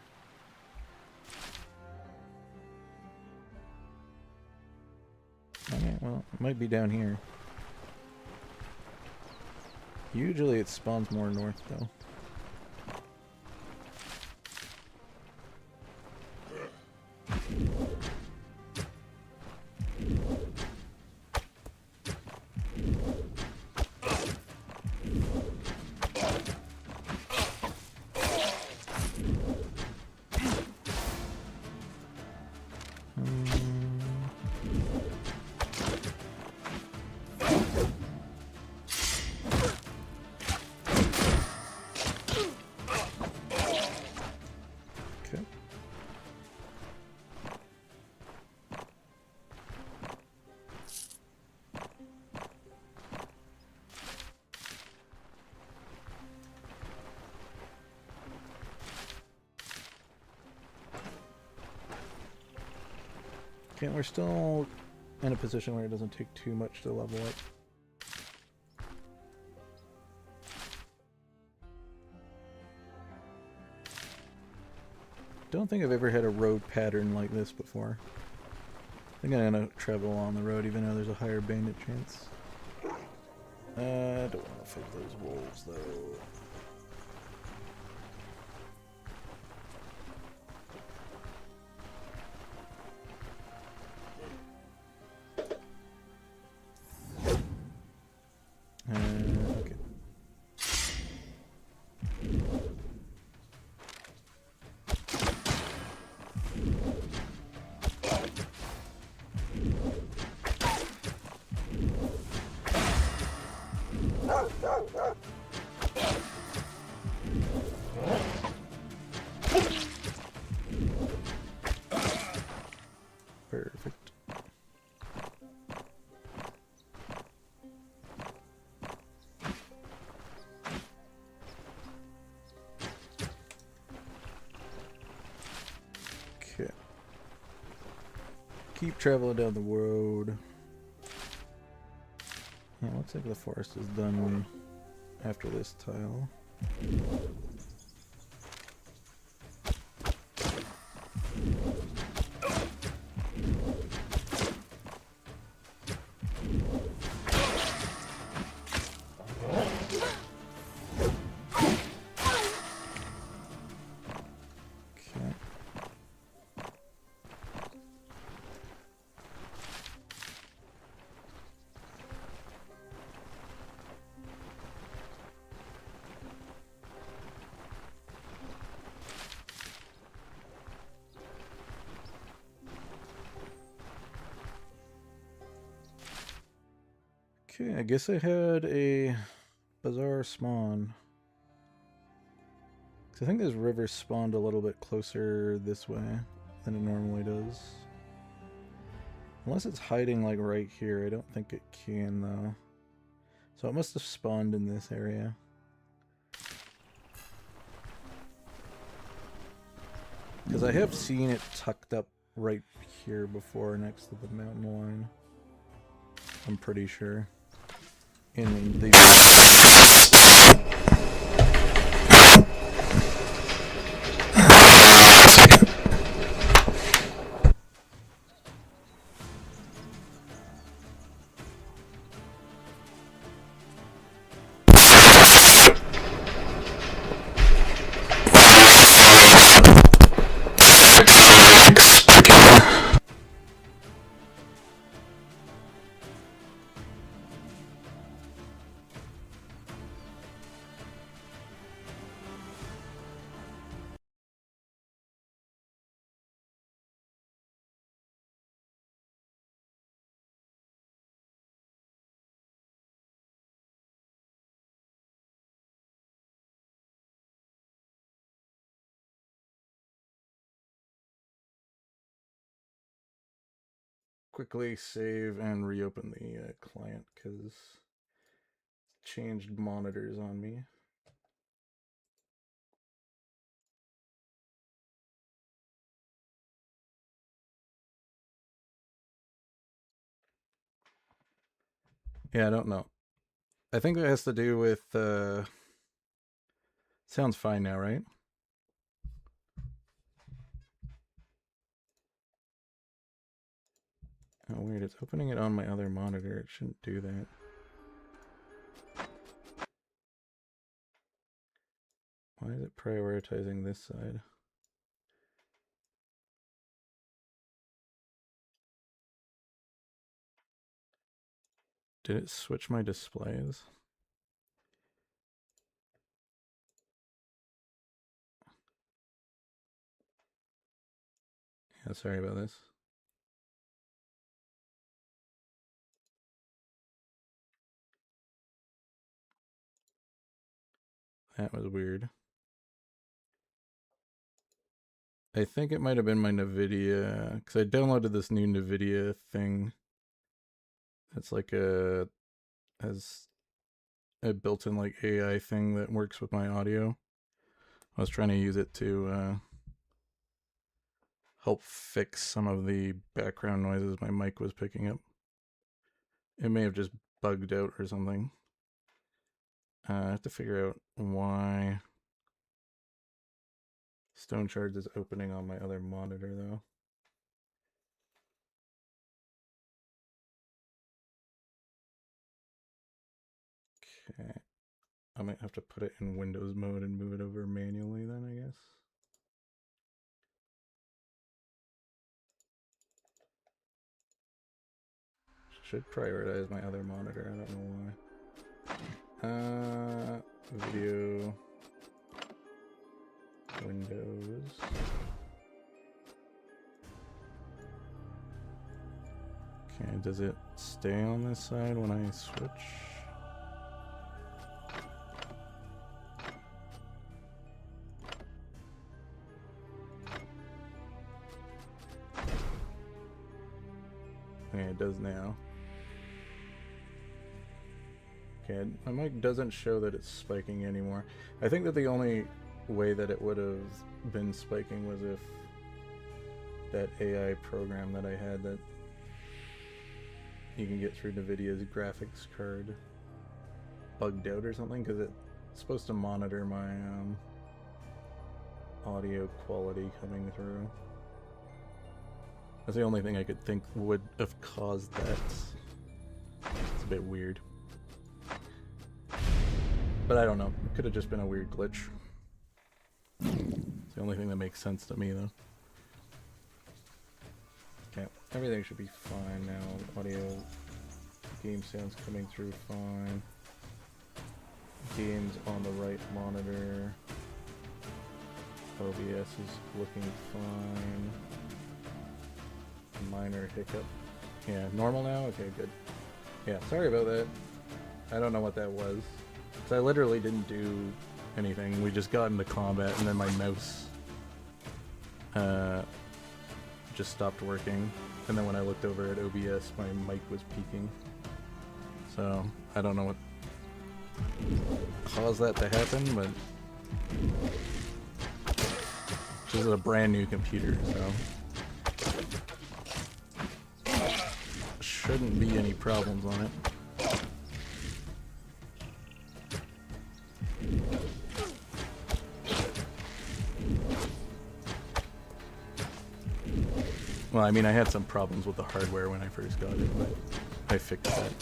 Okay, well, it might be down here. Usually it spawns more north, though. Okay, we're still in a position where it doesn't take too much to level up. Don't think I've ever had a road pattern like this before. I think I'm gonna travel along the road even though there's a higher bandit chance. I don't want to fight those wolves though. Okay. Perfect. Okay. Keep traveling down the road. Yeah, looks like the forest is done after this tile. Okay, I guess I had a bizarre spawn. I think this river spawned a little bit closer this way than it normally does. Unless it's hiding like right here, I don't think it can though. So it must have spawned in this area. Because I have seen it tucked up right here before next to the mountain line. I'm pretty sure. In the... Quickly save and reopen the client because it's changed monitors on me. Yeah, I don't know. I think that has to do with sounds fine now, right? Oh weird, it's opening it on my other monitor. It shouldn't do that. Why is it prioritizing this side? Did it switch my displays? Yeah, sorry about this. That was weird. I think it might have been my NVIDIA, because I downloaded this new NVIDIA thing. It's like has a built-in like AI thing that works with my audio. I was trying to use it to help fix some of the background noises my mic was picking up. It may have just bugged out or something. I have to figure out why Stone Shards is opening on my other monitor though. Okay. I might have to put it in Windows mode and move it over manually then, I guess. Should prioritize my other monitor, I don't know why. Video, Windows. Okay, does it stay on this side when I switch? Okay, it does now. Okay, my mic doesn't show that it's spiking anymore. I think that the only way that it would have been spiking was if that AI program that I had that you can get through NVIDIA's graphics card bugged out or something, because it's supposed to monitor my audio quality coming through. That's the only thing I could think would have caused that. It's a bit weird. But I don't know. It could have just been a weird glitch. It's the only thing that makes sense to me, though. Okay, everything should be fine now. Audio, game sounds coming through fine. Games on the right monitor. OBS is looking fine. Minor hiccup. Yeah, normal now? Okay, good. Yeah, sorry about that. I don't know what that was. So I literally didn't do anything. We just got into combat and then my mouse just stopped working. And then when I looked over at OBS, my mic was peaking. So I don't know what caused that to happen, but this is a brand new computer, so shouldn't be any problems on it. Well, I mean, I had some problems with the hardware when I first got it, but I fixed that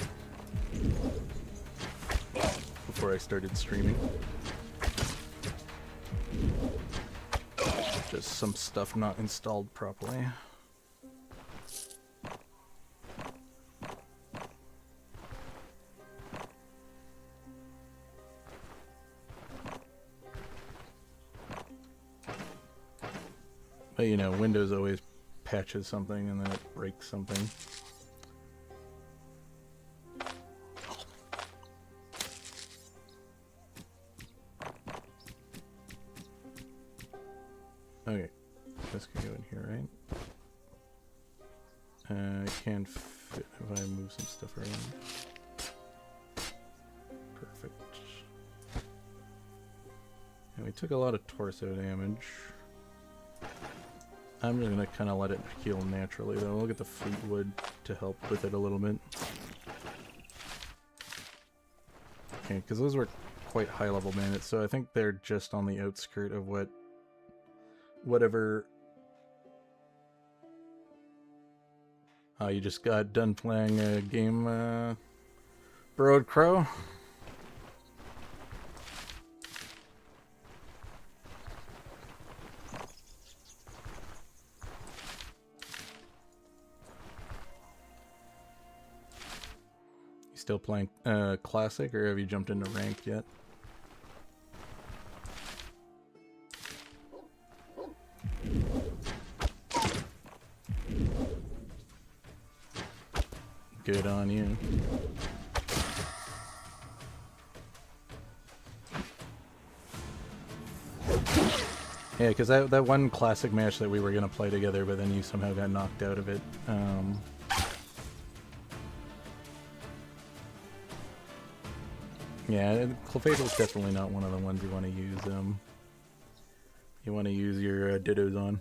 before I started streaming. Just some stuff not installed properly. But you know, Windows always patches something and then it breaks something. Okay, this can go in here, right? I can fit if I move some stuff around. Perfect. And we took a lot of torso damage. I'm just gonna kind of let it heal naturally, though. We'll get the Fleetwood to help with it a little bit. Okay, because those were quite high-level bandits, so I think they're just on the outskirt of whatever. Oh, you just got done playing a game, Burrowed Crow? Still playing Classic, or have you jumped into Ranked yet? Good on you. Yeah, because that one Classic match that we were going to play together, but then you somehow got knocked out of it. Yeah, Clefable is definitely not one of the ones you want to use. You want to use your Dittos on.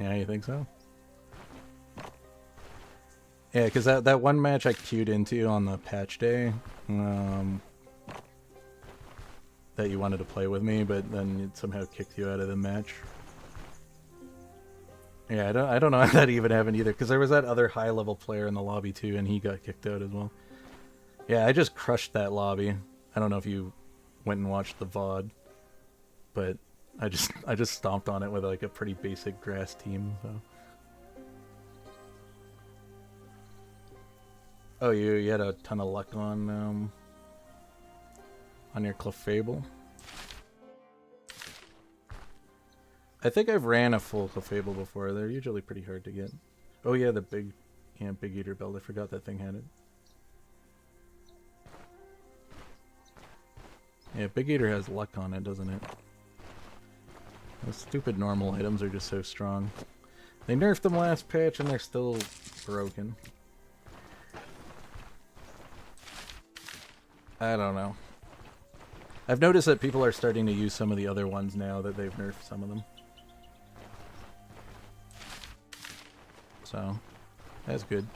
Yeah, you think so? Yeah, because that one match I queued into on the patch day, that you wanted to play with me, but then it somehow kicked you out of the match. Yeah, I don't know how that even happened either, because there was that other high-level player in the lobby too, and he got kicked out as well. Yeah, I just crushed that lobby. I don't know if you went and watched the VOD, but I just stomped on it with like a pretty basic grass team. So. Oh, you had a ton of luck on your Clefable. I think I've ran a full Clefable before. They're usually pretty hard to get. Oh yeah, the big eater belt. I forgot that thing had it. Yeah, Big Eater has luck on it, doesn't it? Those stupid normal items are just so strong. They nerfed them last patch and they're still broken. I don't know. I've noticed that people are starting to use some of the other ones now that they've nerfed some of them. So, that's good.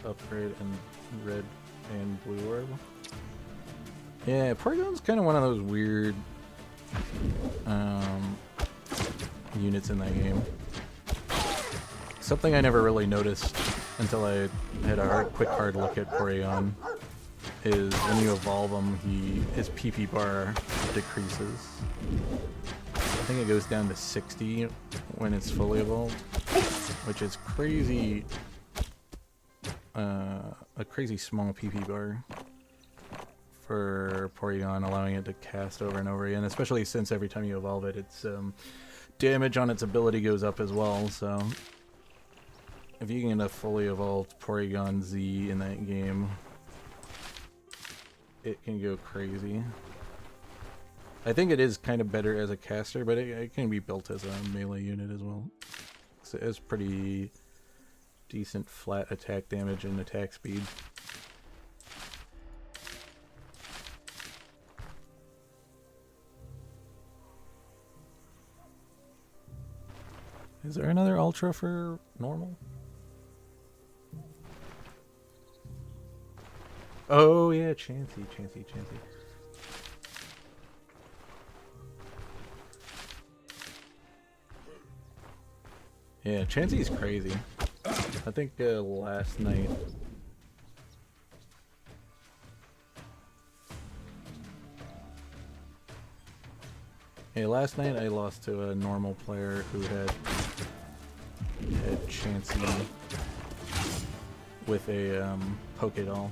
Upgrade and red and blue orb. Yeah, Porygon's kind of one of those weird units in that game. Something I never really noticed until I had a quick hard look at Porygon is when you evolve him, his PP bar decreases. I think it goes down to 60 when it's fully evolved, which is crazy. A crazy small PP bar for Porygon, allowing it to cast over and over again, especially since every time you evolve it, its damage on its ability goes up as well, so if you can get a fully evolved Porygon Z in that game, it can go crazy. I think it is kind of better as a caster, but it can be built as a melee unit as well. So it has pretty decent flat attack damage and attack speed. Is there another Ultra for normal? Oh yeah, Chansey. Yeah, Chansey's crazy. I think last night... Yeah, last night I lost to a normal player who had Chansey with a Pokédoll.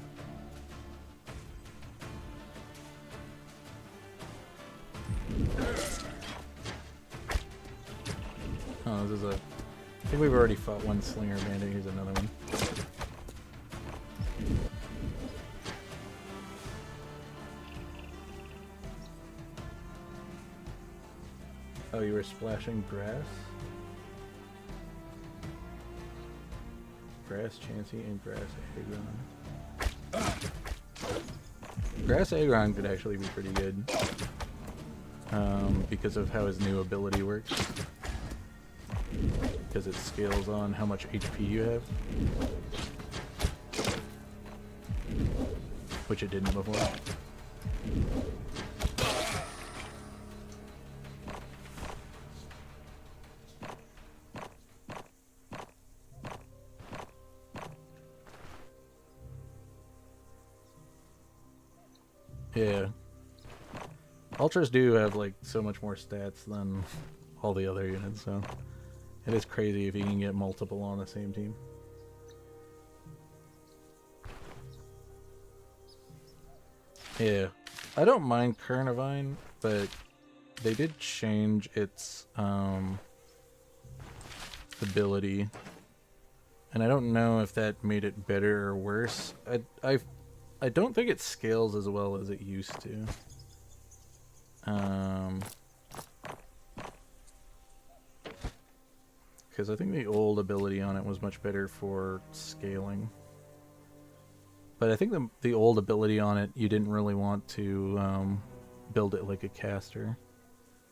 Oh, this is a... I think we've already fought one Slinger Bandit. Here's another one. Oh, you were splashing grass? Grass Chansey and Grass Aggron. Grass Aggron could actually be pretty good. Because of how his new ability works. Because it scales on how much HP you have. Which it didn't before. Yeah. Ultras do have like so much more stats than all the other units, so it is crazy if you can get multiple on the same team. Yeah. I don't mind Carnivine, but they did change its ability. And I don't know if that made it better or worse. I I don't think it scales as well as it used to. Because I think the old ability on it was much better for scaling. But I think the old ability on it, you didn't really want to build it like a caster.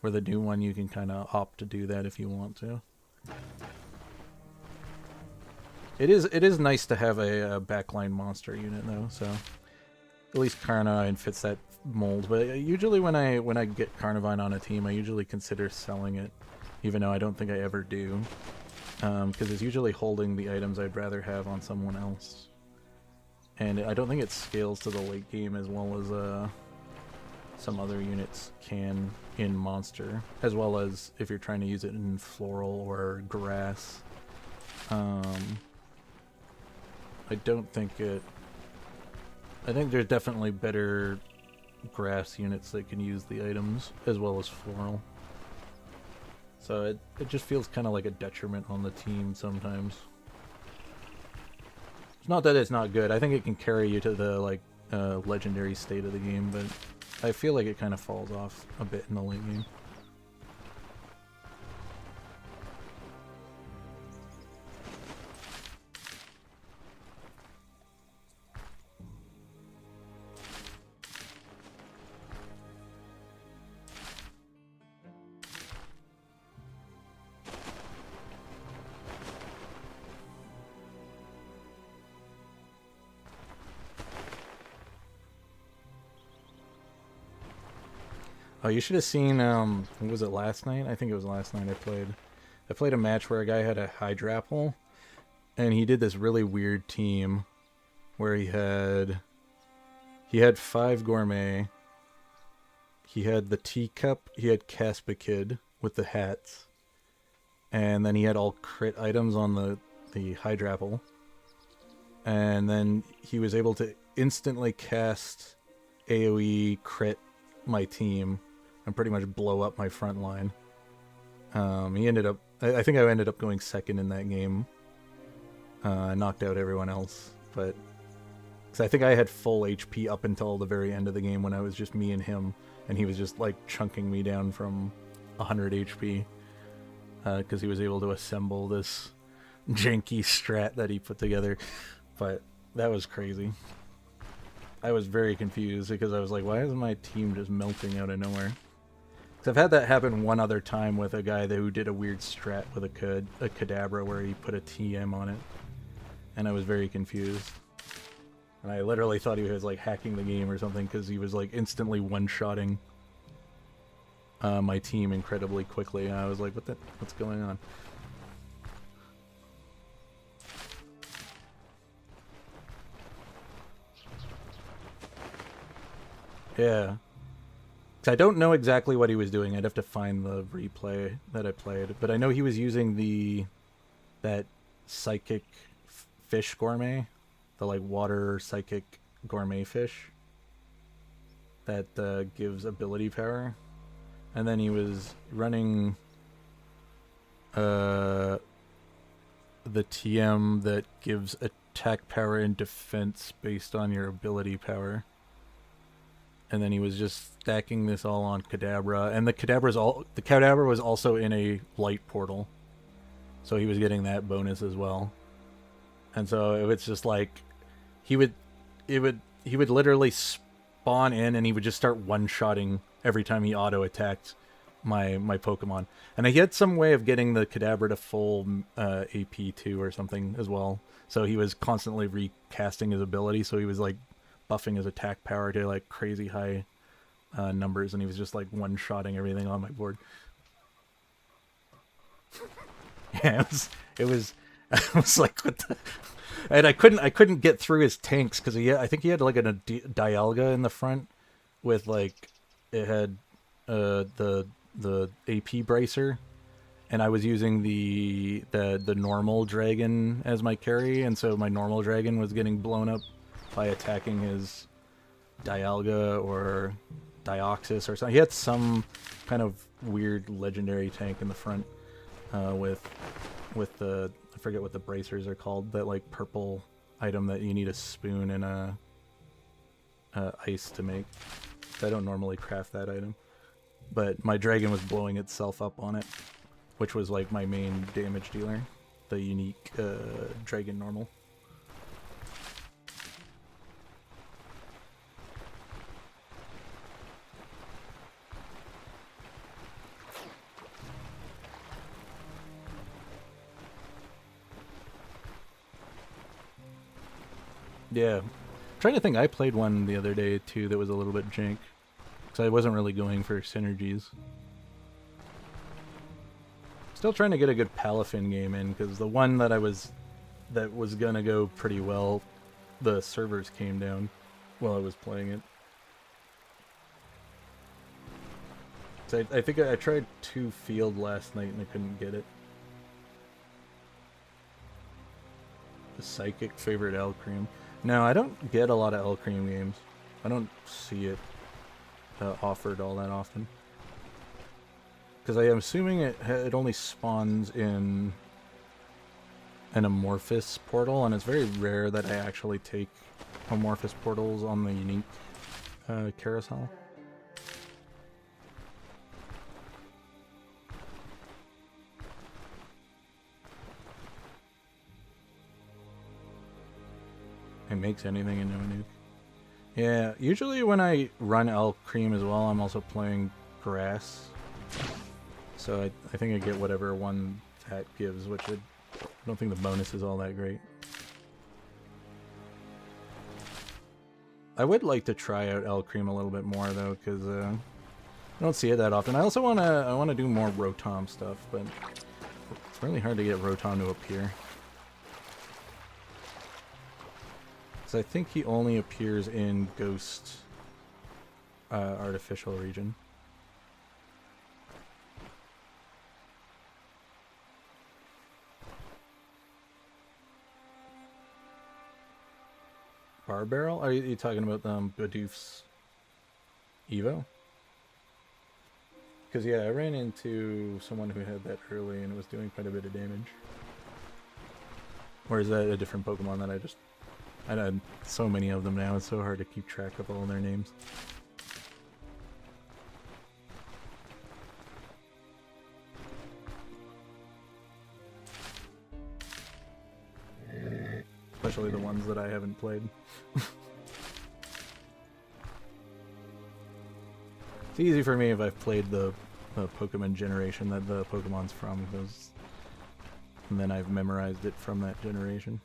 Where the new one, you can kind of opt to do that if you want to. It is nice to have a backline monster unit though, so at least Carnivine fits that mold. But usually when I get Carnivine on a team, I usually consider selling it, even though I don't think I ever do, because it's usually holding the items I'd rather have on someone else. And I don't think it scales to the late game as well as some other units can in Monster, as well as if you're trying to use it in Floral or Grass. I don't think it... I think there's definitely better Grass units that can use the items, as well as Floral. So it just feels kind of like a detriment on the team sometimes. It's not that it's not good. I think it can carry you to the legendary state of the game, but I feel like it kind of falls off a bit in the late game. Oh, you should have seen, what was it, last night? I think it was last night I played a match where a guy had a Hydrapple, and he did this really weird team where he had 5 Gourmet, he had the Teacup, he had Caspakid with the hats, and then he had all crit items on the Hydrapple, and then he was able to instantly cast AoE crit my team and pretty much blow up my front line. He ended up... I think I ended up going second in that game. I knocked out everyone else, but... Cause I think I had full HP up until the very end of the game when I was just me and him, and he was just, like, chunking me down from 100 HP. Because he was able to assemble this janky strat that he put together. But that was crazy. I was very confused because I was like, why isn't my team just melting out of nowhere? Because I've had that happen one other time with a guy who did a weird strat with a Kadabra where he put a TM on it. And I was very confused. And I literally thought he was like hacking the game or something because he was like instantly one-shotting my team incredibly quickly. And I was like, what's going on? Yeah. I don't know exactly what he was doing. I'd have to find the replay that I played. But I know he was using that psychic fish gourmet. The like water psychic gourmet fish. That gives ability power. And then he was running the TM that gives attack power and defense based on your ability power. And then he was just stacking this all on Kadabra, and the Kadabra was also in a light portal, so he was getting that bonus as well. And so it was just like he would literally spawn in, and he would just start one-shotting every time he auto attacked my Pokemon. And he had some way of getting the Kadabra to full AP too or something as well. So he was constantly recasting his ability, so he was like buffing his attack power to like crazy high numbers, and he was just like one-shotting everything on my board. Yeah, it was I was like, what the... And I couldn't get through his tanks because I think he had like a Dialga in the front with like it had the AP bracer, and I was using the normal dragon as my carry, and so my normal dragon was getting blown up by attacking his Dialga or Dioxys or something. He had some kind of weird legendary tank in the front with the, I forget what the bracers are called, that like purple item that you need a spoon and ice to make. I don't normally craft that item. But my dragon was blowing itself up on it, which was like my main damage dealer. The unique dragon normal. Yeah. I'm trying to think, I played one the other day too that was a little bit jank. So I wasn't really going for synergies. Still trying to get a good Palafin game in, because the one that was gonna go pretty well, the servers came down while I was playing it. So I think I tried 2 field last night and I couldn't get it. The psychic favorite Alcream. No, I don't get a lot of Alcream games. I don't see it offered all that often. Because I am assuming it only spawns in an amorphous portal, and it's very rare that I actually take amorphous portals on the unique carousel. It makes anything into a nuke. Yeah, usually when I run Alcream as well, I'm also playing grass. So I think I get whatever one that gives, which I don't think the bonus is all that great. I would like to try out Alcream a little bit more though, because I don't see it that often. I also wanna do more Rotom stuff, but it's really hard to get Rotom to appear. So I think he only appears in Ghost Artificial region. Bar Barrel? Are you talking about Bidoof's Evo? Because yeah, I ran into someone who had that early and it was doing quite a bit of damage. Or is that a different Pokemon that I had so many of them now, it's so hard to keep track of all their names. Especially the ones that I haven't played. It's easy for me if I've played the Pokemon generation that the Pokemon's from, because and then I've memorized it from that generation.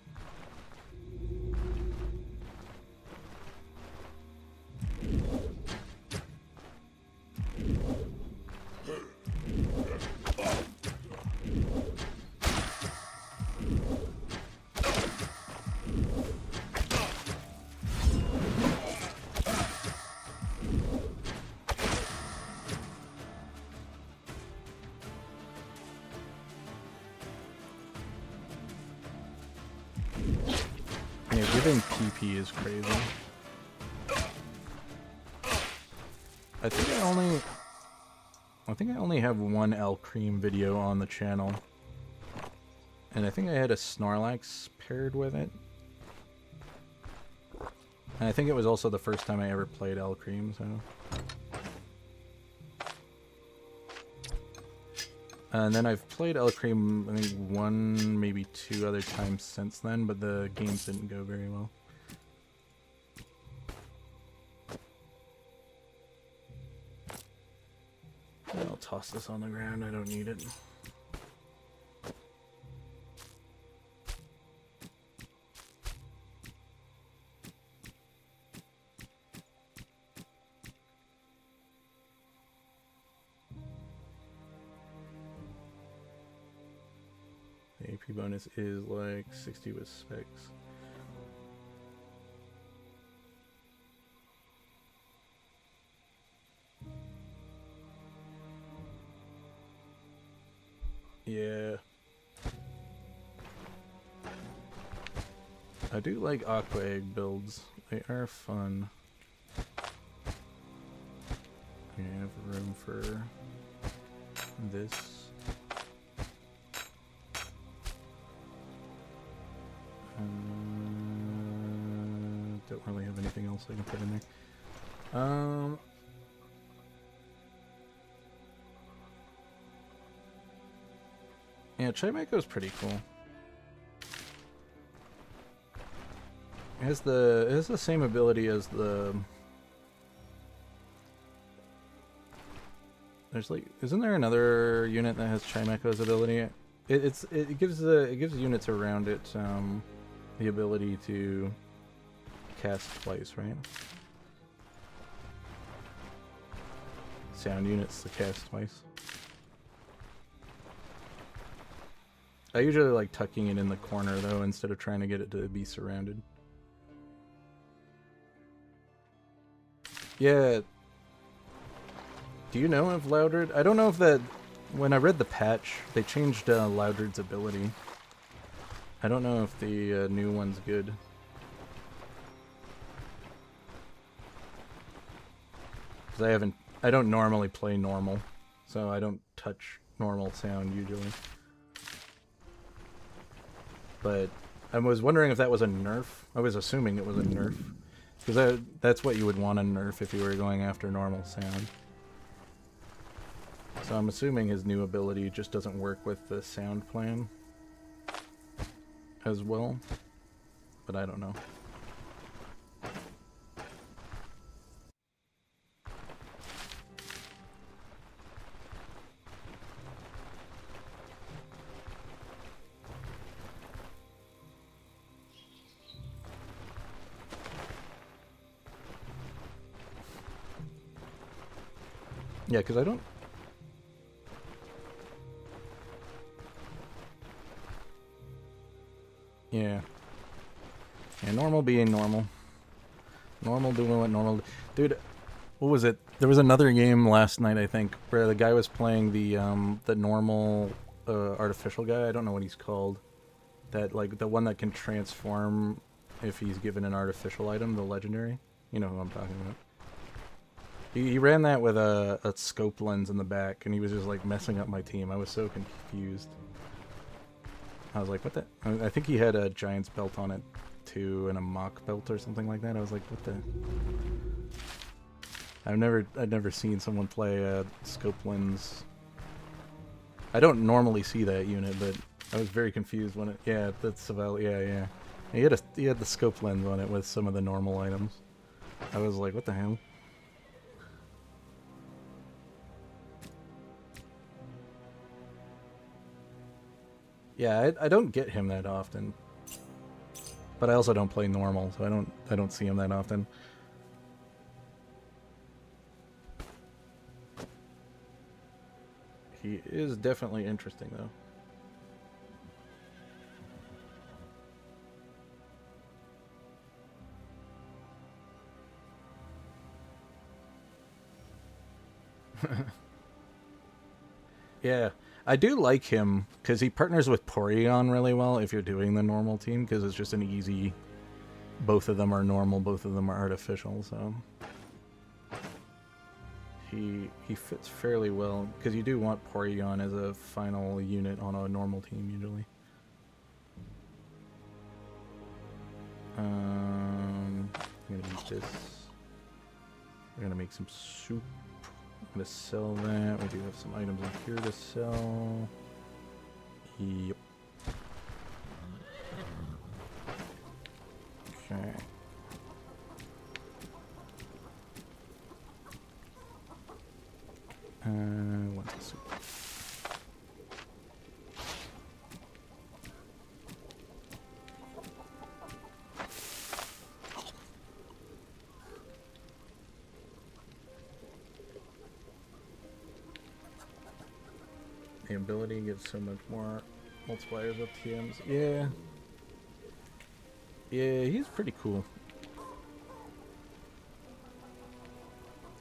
Giving PP is crazy. I think I only have one Alcream video on the channel. And I think I had a Snorlax paired with it. And I think it was also the first time I ever played Alcream, so. And then I've played Alcream, I think 1, maybe 2 other times since then, but the games didn't go very well. I'll toss this on the ground, I don't need it. The AP bonus is like 60 with specs. Yeah. I do like Aqua Egg builds. They are fun. I have room for this. Don't don't really have anything else I can put in there. Yeah, Chimeko's pretty cool. It has the same ability as the... There's like, isn't there another unit that has Chimeko's ability? It gives units around it the ability to cast twice, right? Sound units to cast twice. I usually like tucking it in the corner though, instead of trying to get it to be surrounded. Yeah. Do you know if Loudred... I don't know if that... When I read the patch, they changed Loudred's ability. I don't know if the new one's good. Because I don't normally play normal. So I don't touch normal sound usually. But I was wondering if that was a nerf. I was assuming it was a nerf. Because that's what you would want to nerf if you were going after normal sound. So I'm assuming his new ability just doesn't work with the sound plan as well. But I don't know. Yeah, because I don't... Yeah. Yeah, normal being normal. Normal doing what normal... Dude, what was it? There was another game last night, I think, where the guy was playing the normal artificial guy. I don't know what he's called. That, like, the one that can transform if he's given an artificial item, the legendary. You know who I'm talking about. He ran that with a scope lens in the back, and he was just, like, messing up my team. I was so confused. I was like, what the... I think he had a Giant's belt on it, too, and a mock belt or something like that. I was like, what the... I've never seen someone play a scope lens. I don't normally see that unit, but I was very confused when it... Yeah, that's about... Yeah. He had the scope lens on it with some of the normal items. I was like, what the hell? Yeah, I don't get him that often. But I also don't play normal, so I don't see him that often. He is definitely interesting though. Yeah, I do like him because he partners with Porygon really well if you're doing the normal team, because it's just an easy... Both of them are normal, both of them are artificial, so... He fits fairly well, because you do want Porygon as a final unit on a normal team usually. I'm gonna eat this. We're gonna make some soup. I'm gonna sell that. We do have some items in here to sell. Yep. Okay. What's the soup? The ability gives so much more multipliers with TMs. Yeah. Yeah, he's pretty cool.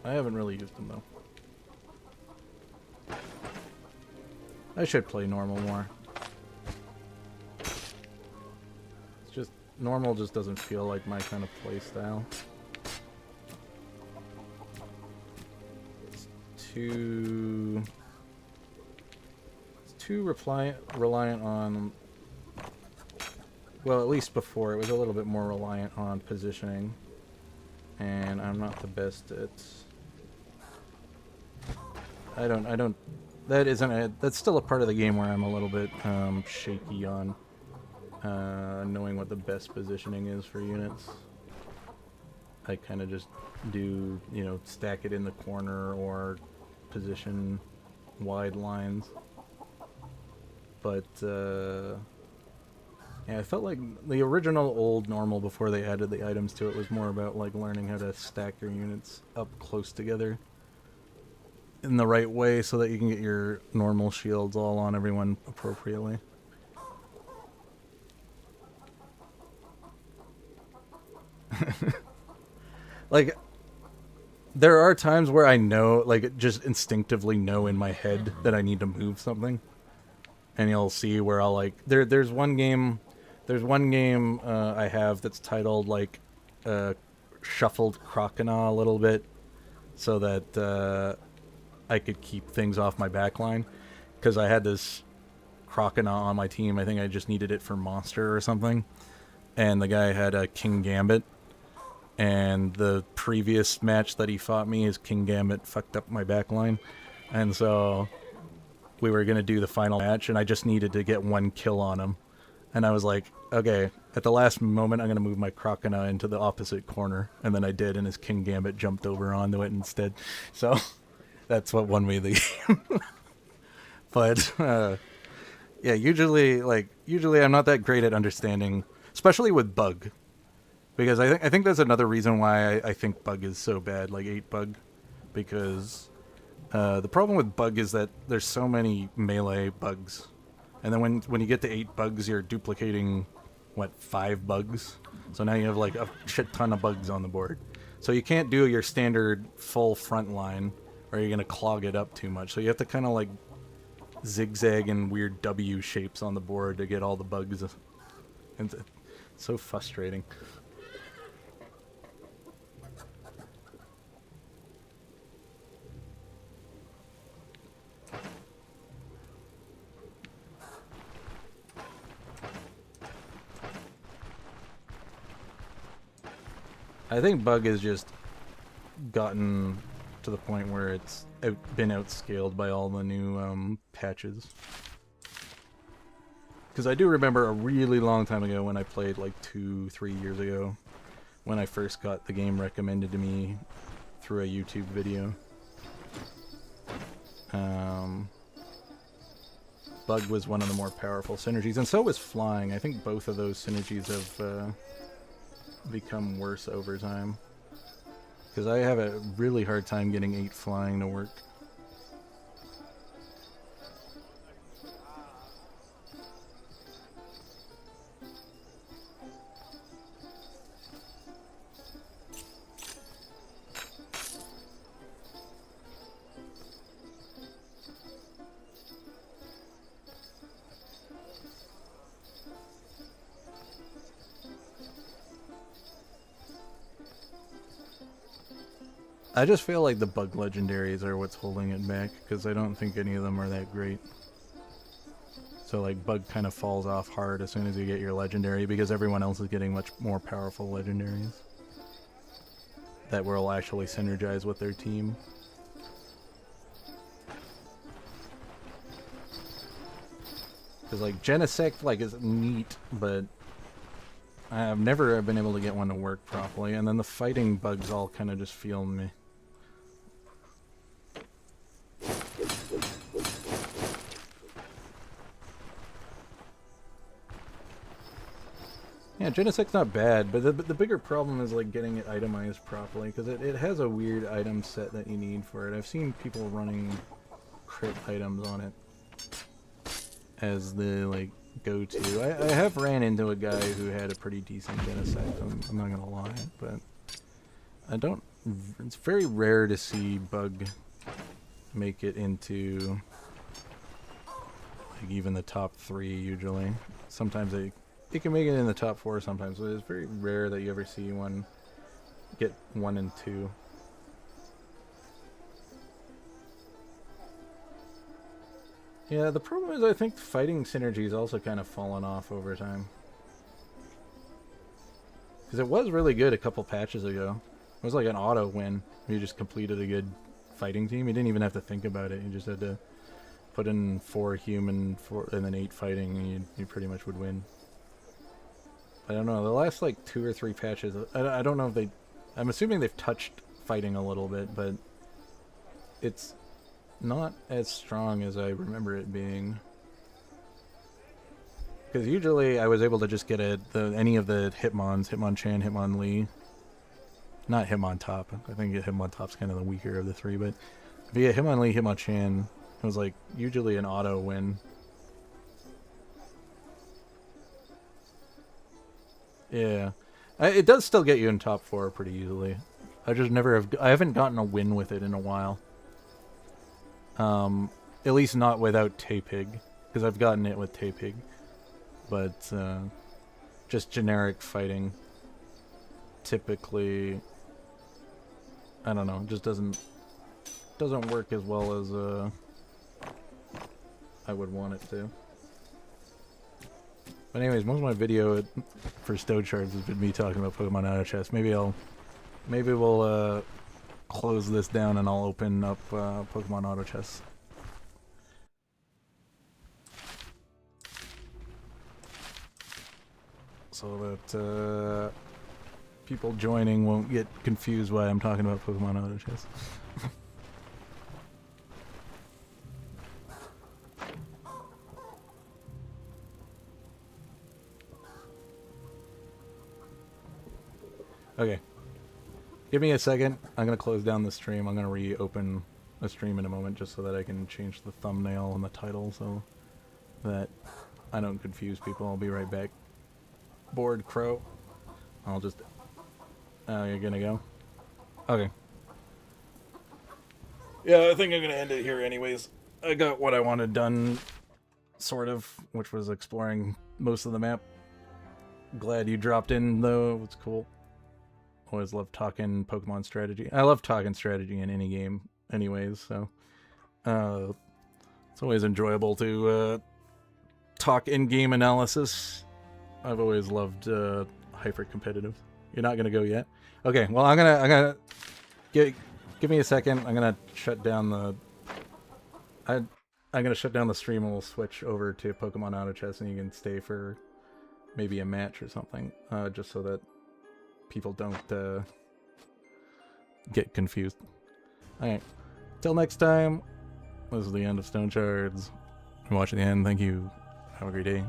I haven't really used him though. I should play normal more. It's just, normal just doesn't feel like my kind of play style. It's too reliant on... Well, at least before, it was a little bit more reliant on positioning. and I'm not the best at... That's still a part of the game where I'm a little bit shaky on knowing what the best positioning is for units. I kind of just do, you know, stack it in the corner or position wide lines. But, yeah, I felt like the original old normal before they added the items to it was more about, like, learning how to stack your units up close together in the right way so that you can get your normal shields all on everyone appropriately. Like, there are times where I know, like, just instinctively know in my head that I need to move something. And you'll see where I'll, like, there's one game I have that's titled, like, Shuffled Crocodile a little bit so that I could keep things off my backline. Because I had this Crocodile on my team. I think I just needed it for Monster or something. And the guy had a King Gambit. And the previous match that he fought me, his King Gambit fucked up my backline. And so we were going to do the final match, and I just needed to get one kill on him. And I was like, okay, at the last moment, I'm going to move my Crocodile into the opposite corner. And then I did, and his King Gambit jumped over onto it instead. So that's what won me the game. But, yeah, usually I'm not that great at understanding, especially with Bug. Because I think that's another reason why I think Bug is so bad, like 8-Bug. Because the problem with Bug is that there's so many melee bugs. And then when you get to 8 bugs, you're duplicating, 5 bugs? So now you have like a shit ton of bugs on the board. So you can't do your standard full front line, or you're going to clog it up too much. So you have to kind of like zigzag in weird W shapes on the board to get all the bugs. And it's so frustrating. I think Bug has just gotten to the point where it's been outscaled by all the new patches. Because I do remember a really long time ago when I played, like 2-3 years ago, when I first got the game recommended to me through a YouTube video. Bug was one of the more powerful synergies, and so was Flying. I think both of those synergies have become worse over time. Because I have a really hard time getting 8 Flying to work. I just feel like the Bug legendaries are what's holding it back, because I don't think any of them are that great. So like Bug kind of falls off hard as soon as you get your legendary, because everyone else is getting much more powerful legendaries that will actually synergize with their team. Because like Genesect like is neat, but I've never been able to get one to work properly, and then the fighting bugs all kind of just feel me. Yeah, Genesect's not bad, but the bigger problem is like getting it itemized properly, because it has a weird item set that you need for it. I've seen people running crit items on it as the like go-to. I have ran into a guy who had a pretty decent Genesect, I'm not gonna lie, but I don't... It's very rare to see Bug make it into like even the top 3 usually. Sometimes it can make it in the top 4 sometimes, but it's very rare that you ever see one get 1 and 2. Yeah, the problem is I think fighting synergy's also kind of fallen off over time. Because it was really good a couple patches ago. It was like an auto win. You just completed a good fighting team. You didn't even have to think about it. You just had to put in 4 human, and then 8 fighting, and you pretty much would win. I don't know. The last like 2 or 3 patches, I don't know if they. I'm assuming they've touched fighting a little bit, but it's not as strong as I remember it being. Because usually I was able to just get any of the Hitmons, Hitmonchan, Hitmonlee. Not Hitmontop. I think Hitmontop's kind of the weaker of the 3, but if you get Hitmonlee, Hitmonchan, it was like usually an auto win. Yeah. It does still get you in top 4 pretty easily. I haven't gotten a win with it in a while. At least not without Tapig, because I've gotten it with Tapig. But just generic fighting typically, I don't know, just doesn't work as well as I would want it to. But anyways, most of my video for Stow Charts has been me talking about Pokemon Auto Chess. Maybe we'll close this down and I'll open up Pokemon Auto Chess. So that people joining won't get confused why I'm talking about Pokemon Auto Chess. Okay. Give me a second. I'm going to close down the stream. I'm going to reopen the stream in a moment just so that I can change the thumbnail and the title so that I don't confuse people. I'll be right back. Bored Crow. I'll just... Oh, you're going to go? Okay. Yeah, I think I'm going to end it here anyways. I got what I wanted done, sort of, which was exploring most of the map. Glad you dropped in, though. It's cool. Always love talking Pokemon strategy. I love talking strategy in any game anyways, so it's always enjoyable to talk in-game analysis. I've always loved hyper-competitive. You're not gonna go yet? Okay, well I'm gonna give me a second. I'm gonna shut down the I'm gonna shut down the stream and we'll switch over to Pokemon Auto Chess and you can stay for maybe a match or something, just so that people don't get confused. Alright. Till next time, this is the end of Stone Shards. For watching the end, thank you. Have a great day.